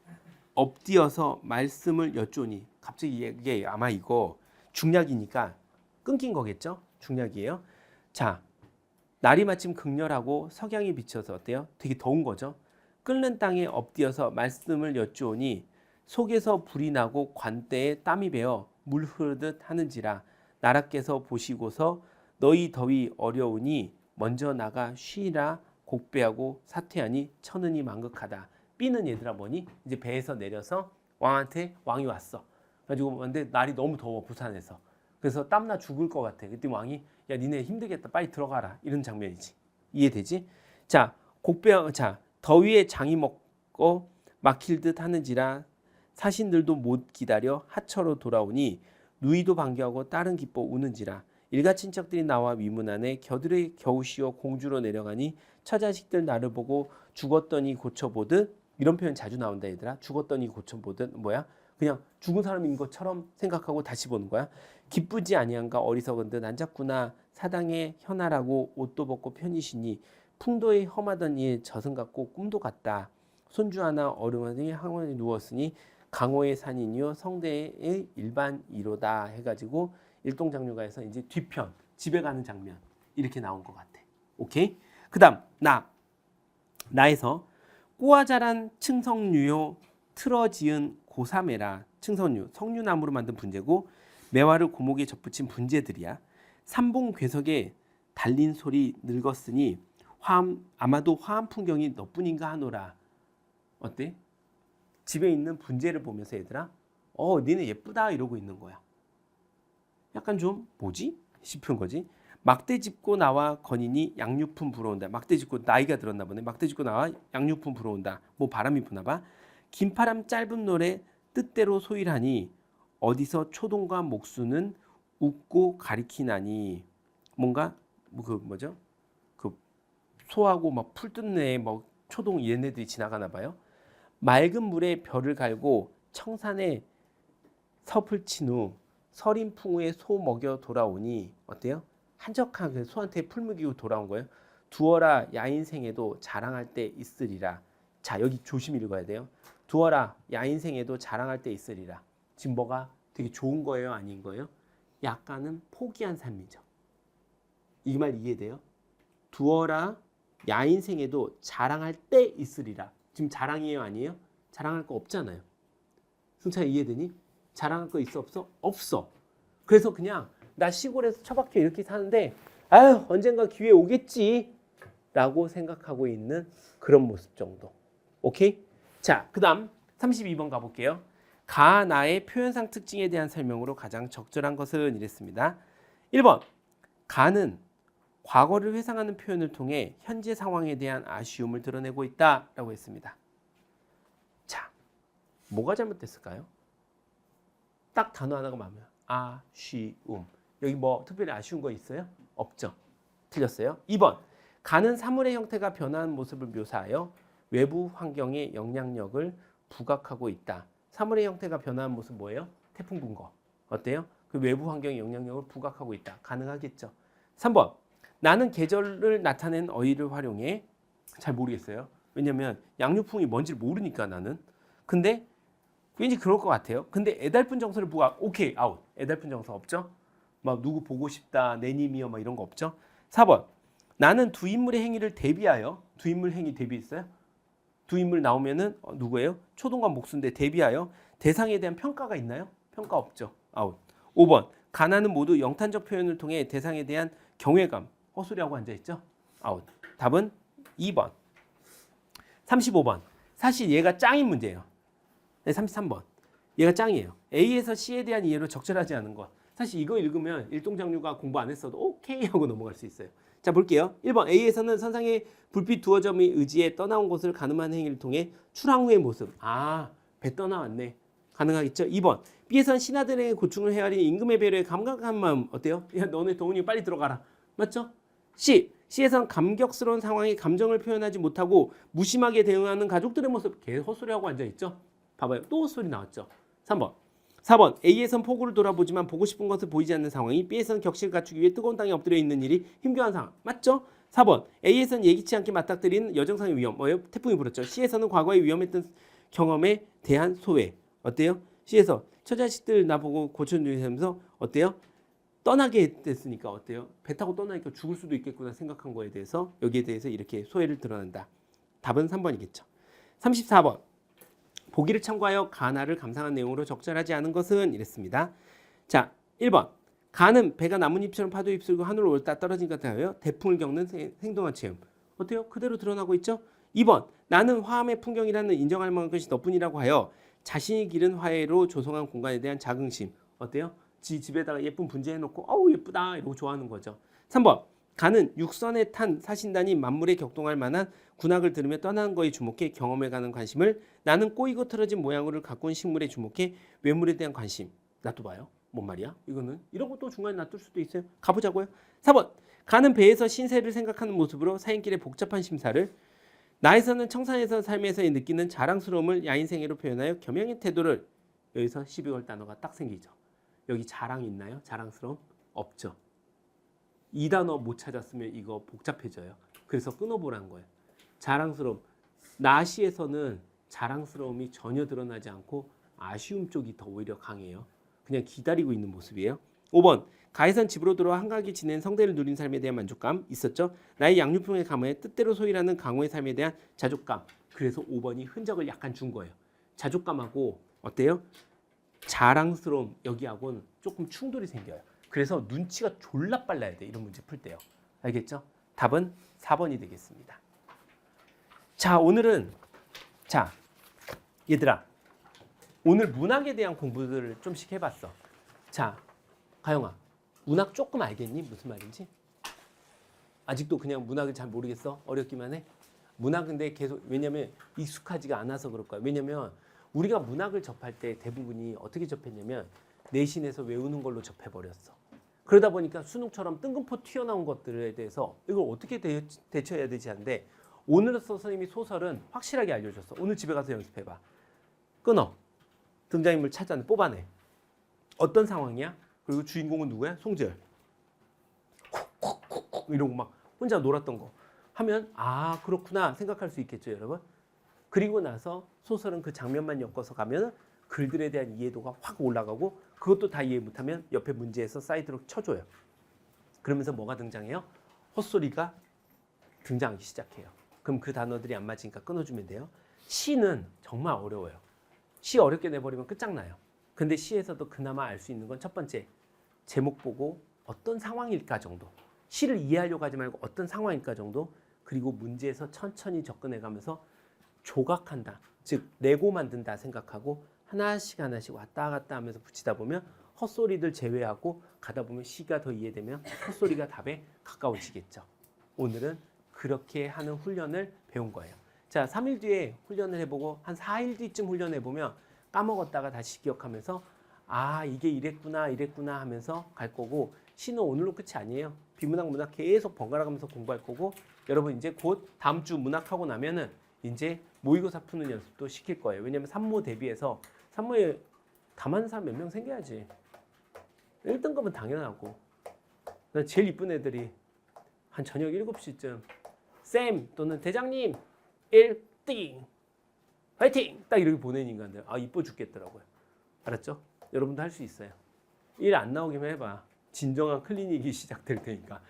엎드어서 말씀을 여쭈니 갑자기 이게 아마 이거 중략이니까 끊긴 거겠죠? 중략이에요. 자 날이 마침 극렬하고 석양이 비쳐서 어때요? 되게 더운 거죠. 끓는 땅에 엎드어서 말씀을 여쭈오니 속에서 불이 나고 관대에 땀이 배어 물 흐르듯 하는지라 나라께서 보시고서 너희 더위 어려우니 먼저 나가 쉬라 곡배하고 사퇴하니 천은이 망극하다. B는 얘들아 뭐니? 이제 배에서 내려서 왕한테 왕이 왔어. 그래가지고 근데 날이 너무 더워 부산에서. 그래서 땀나 죽을 것 같아. 그때 왕이 야 니네 힘들겠다 빨리 들어가라 이런 장면이지. 이해되지? 자 더위에 장이 먹고 막힐 듯 하는지라 사신들도 못 기다려 하처로 돌아오니 누이도 반겨하고 딸은 기뻐 우는지라 일가 친척들이 나와 위문안에 겨들의 겨우시어 공주로 내려가니 처자식들 나를 보고 죽었더니 고쳐보듯 이런 표현 자주 나온다 얘들아. 죽었더니 고쳐보듯 뭐야? 그냥 죽은 사람인 것처럼 생각하고 다시 보는 거야. 기쁘지 아니한가 어리석은 듯 앉았구나. 사당에 현하라고 옷도 벗고 편히시니 풍도에 험하던 이에 저승 같고 꿈도 같다. 손주 하나 어르머니 항원에 누웠으니 강호의 산인이요 성대의 일반이로다 해가지고 일동장류가에서 이제 뒤편 집에 가는 장면 이렇게 나온 것 같아. 오케이? 그다음 나에서 꼬아 자란 층성류요 틀어지은 고사매라. 층성류 석류나무로 만든 분재고 매화를 고목에 접붙인 분재들이야. 삼봉 괴석에 달린 소리 늙었으니 아마도 화한 풍경이 너뿐인가 하노라. 어때? 집에 있는 분재를 보면서 얘들아 니네 예쁘다 이러고 있는 거야. 약간 좀 뭐지? 싶은 거지. 막대 짚고 나와 거니니 양육품 불어온다. 막대 짚고 나이가 들었나 보네. 막대 짚고 나와 양육품 불어온다. 뭐 바람이 부나 봐. 긴파람 짧은 노래 뜻대로 소일하니 어디서 초동과 목수는 웃고 가리키나니 뭔가 뭐죠? 그 소하고 막 풀 뜯네 뭐 초동 얘네들이 지나가나 봐요. 맑은 물에 별을 갈고 청산에 섭을 친 후 서린 풍우에 소 먹여 돌아오니 어때요? 한적하게 소한테 풀 먹이고 돌아온 거예요. 두어라 야인생에도 자랑할 때 있으리라. 자 여기 조심히 읽어야 돼요. 두어라 야인생에도 자랑할 때 있으리라. 지금 뭐가 되게 좋은 거예요? 아닌 거예요? 약간은 포기한 삶이죠. 이 말 이해돼요? 두어라 야인생에도 자랑할 때 있으리라. 지금 자랑이에요? 아니에요? 자랑할 거 없잖아요. 승차 이해되니? 자랑할 거 있어 없어? 없어. 그래서 그냥 나 시골에서 처박혀 이렇게 사는데 아유 언젠가 기회 오겠지 라고 생각하고 있는 그런 모습 정도. 오케이? 자, 그 다음 32번 가볼게요. 가, 나의 표현상 특징에 대한 설명으로 가장 적절한 것은 이랬습니다. 1번, 가는 과거를 회상하는 표현을 통해 현재 상황에 대한 아쉬움을 드러내고 있다라고 했습니다. 자, 뭐가 잘못됐을까요? 딱 단어 하나가 맞으면 아쉬움. 여기 뭐 특별히 아쉬운 거 있어요? 없죠. 틀렸어요. 2번, 가는 사물의 형태가 변화한 모습을 묘사하여 외부 환경의 영향력을 부각하고 있다. 사물의 형태가 변화한 모습 뭐예요? 태풍 분 거. 어때요? 그 외부 환경의 영향력을 부각하고 있다. 가능하겠죠. 3번. 나는 계절을 나타낸 어휘를 활용해. 잘 모르겠어요. 왜냐면 양육풍이 뭔지를 모르니까 나는. 근데 왠지 그럴 것 같아요. 근데 애달픈 정서를 부각. 오케이 아웃. 애달픈 정서 없죠? 막 누구 보고 싶다. 내 님이여 막 이런 거 없죠? 4번. 나는 두 인물의 행위를 대비하여. 두 인물 행위 대비했어요? 두 인물 나오면은 누구예요? 초동과 목수인데 대비하여 대상에 대한 평가가 있나요? 평가 없죠. 아웃. 5번. 가나는 모두 영탄적 표현을 통해 대상에 대한 경외감, 허술이하고 앉아있죠? 아웃. 답은 2번. 35번. 사실 얘가 짱인 문제예요. 네, 33번. 얘가 짱이에요. A에서 C에 대한 이해로 적절하지 않은 것. 사실 이거 읽으면 일동장류가 공부 안 했어도 오케이 하고 넘어갈 수 있어요. 자 볼게요. 1번 A에서는 선상에 불빛 두어 점이 의지해 떠나온 곳을 가늠하는 행위를 통해 출항 후의 모습. 배 떠나왔네. 가능하겠죠? 2번 B에서는 신하들에게 고충을 헤아린 임금의 배려에 감각한 마음. 어때요? 야 너네 도훈이 빨리 들어가라. 맞죠? C에서는 감격스러운 상황에 감정을 표현하지 못하고 무심하게 대응하는 가족들의 모습. 개 헛소리하고 앉아있죠? 봐봐요. 또 헛소리 나왔죠? 3번 4번 A에선 포구를 돌아보지만 보고 싶은 것을 보이지 않는 상황이 B에서는 격식을 갖추기 위해 뜨거운 땅에 엎드려 있는 일이 힘겨운 상황. 맞죠? 4번 A에서는 예기치 않게 맞닥뜨린 여정상의 위험. 뭐예요? 태풍이 불었죠. C에서는 과거에 위험했던 경험에 대한 소외. 어때요? C에서 처자식들 나보고 고쳐주면서 어때요? 떠나게 됐으니까 어때요? 배 타고 떠나니까 죽을 수도 있겠구나 생각한 거에 대해서 여기에 대해서 이렇게 소외를 드러낸다. 답은 3번이겠죠. 34번 보기를 참고하여 가나를 감상한 내용으로 적절하지 않은 것은 이랬습니다. 자, 1번. 가는 배가 나뭇잎처럼 파도에 휩쓸고 하늘로 올다 떨어진 것 같아요. 대풍을 겪는 생동한 체험. 어때요? 그대로 드러나고 있죠? 2번. 나는 화함의 풍경이라는 인정할 만한 것이 너뿐이라고 하여 자신이 기른 화해로 조성한 공간에 대한 자긍심. 어때요? 집에다가 예쁜 분재해놓고 어우 예쁘다 이러고 좋아하는 거죠. 3번. 가는 육선에 탄 사신단이 만물에 격동할 만한 군악을 들으며 떠나는 거에 주목해 경험에 가는 관심을 나는 꼬이고 틀어진 모양을 갖고 온 식물에 주목해 외물에 대한 관심. 놔둬봐요. 뭔 말이야? 이거는 이런 것도 중간에 놔둘 수도 있어요. 가보자고요. 4번. 가는 배에서 신세를 생각하는 모습으로 사인길의 복잡한 심사를 나에서는 청산에서 삶에서 느끼는 자랑스러움을 야인생애로 표현하여 겸양의 태도를 여기서 12월 단어가 딱 생기죠. 여기 자랑 있나요? 자랑스러움? 없죠. 이 단어 못 찾았으면 이거 복잡해져요. 그래서 끊어보라는 거예요. 자랑스러움. 나시에서는 자랑스러움이 전혀 드러나지 않고 아쉬움 쪽이 더 오히려 강해요. 그냥 기다리고 있는 모습이에요. 5번. 가에선 집으로 들어와 한가하게 지낸 성대를 누린 삶에 대한 만족감 있었죠. 나의 양육풍의 가문에 뜻대로 소이라는 강호의 삶에 대한 자족감. 그래서 5번이 흔적을 약간 준 거예요. 자족감하고 어때요? 자랑스러움 여기하고는 조금 충돌이 생겨요. 그래서 눈치가 졸라 빨라야 돼. 이런 문제 풀 때요. 알겠죠? 답은 4번이 되겠습니다. 자, 오늘은 얘들아 오늘 문학에 대한 공부들을 좀씩 해봤어. 자, 가영아 문학 조금 알겠니? 무슨 말인지? 아직도 그냥 문학을 잘 모르겠어? 어렵기만 해? 문학 근데 계속 왜냐면 익숙하지가 않아서 그럴 거야. 왜냐면 우리가 문학을 접할 때 대부분이 어떻게 접했냐면 내신에서 외우는 걸로 접해버렸어. 그러다 보니까 수능처럼 뜬금포 튀어나온 것들에 대해서 이걸 어떻게 대처해야 되지 하는데 오늘로서 선생님이 소설은 확실하게 알려줬어. 오늘 집에 가서 연습해봐. 끊어. 등장인물 찾아내. 뽑아내. 어떤 상황이야? 그리고 주인공은 누구야? 송재열. 콕콕콕콕 이러고 막 혼자 놀았던 거 하면 아 그렇구나 생각할 수 있겠죠 여러분. 그리고 나서 소설은 그 장면만 엮어서 가면 글들에 대한 이해도가 확 올라가고 그것도 다 이해 못하면 옆에 문제에서 사이드로 쳐줘요. 그러면서 뭐가 등장해요? 헛소리가 등장하기 시작해요. 그럼 그 단어들이 안 맞으니까 끊어주면 돼요. 시는 정말 어려워요. 시 어렵게 내버리면 끝장나요. 근데 시에서도 그나마 알 수 있는 건 첫 번째 제목 보고 어떤 상황일까 정도. 시를 이해하려고 하지 말고 어떤 상황일까 정도. 그리고 문제에서 천천히 접근해가면서 조각한다. 즉 레고 만든다 생각하고 하나씩 하나씩 왔다 갔다 하면서 붙이다 보면 헛소리들 제외하고 가다 보면 시가 더 이해되면 헛소리가 답에 가까워지겠죠. 오늘은 그렇게 하는 훈련을 배운 거예요. 자, 3일 뒤에 훈련을 해보고 한 4일 뒤쯤 훈련해보면 까먹었다가 다시 기억하면서 아, 이게 이랬구나 이랬구나 하면서 갈 거고, 시는 오늘로 끝이 아니에요. 비문학 계속 번갈아가면서 공부할 거고, 여러분 이제 곧 다음 주 문학하고 나면은 이제 모의고사 푸는 연습도 시킬 거예요. 왜냐면 산모 대비해서 산모에 가만한 사람 몇 명 생겨야지. 1등급은 당연하고. 제일 이쁜 애들이 한 저녁 7시쯤 쌤 또는 대장님 1등 화이팅! 딱 이렇게 보내는 인간들. 아, 이뻐 죽겠더라고요. 알았죠? 여러분도 할 수 있어요. 1 안 나오기만 해봐. 진정한 클리닉이 시작될 테니까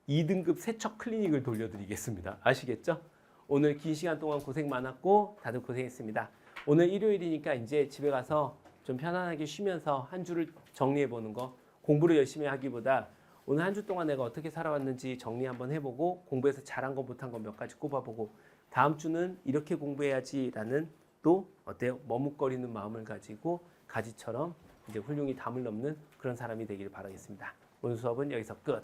2등급 세척 클리닉을 돌려드리겠습니다. 아시겠죠? 오늘 긴 시간 동안 고생 많았고 다들 고생했습니다. 오늘 일요일이니까 이제 집에 가서 좀 편안하게 쉬면서 한 주를 정리해보는 거, 공부를 열심히 하기보다 오늘 한 주 동안 내가 어떻게 살아왔는지 정리 한번 해보고 공부에서 잘한 거 못한 거 몇 가지 꼽아보고 다음 주는 이렇게 공부해야지라는 또 어때요? 머뭇거리는 마음을 가지고 가지처럼 이제 훌륭히 담을 넘는 그런 사람이 되기를 바라겠습니다. 오늘 수업은 여기서 끝.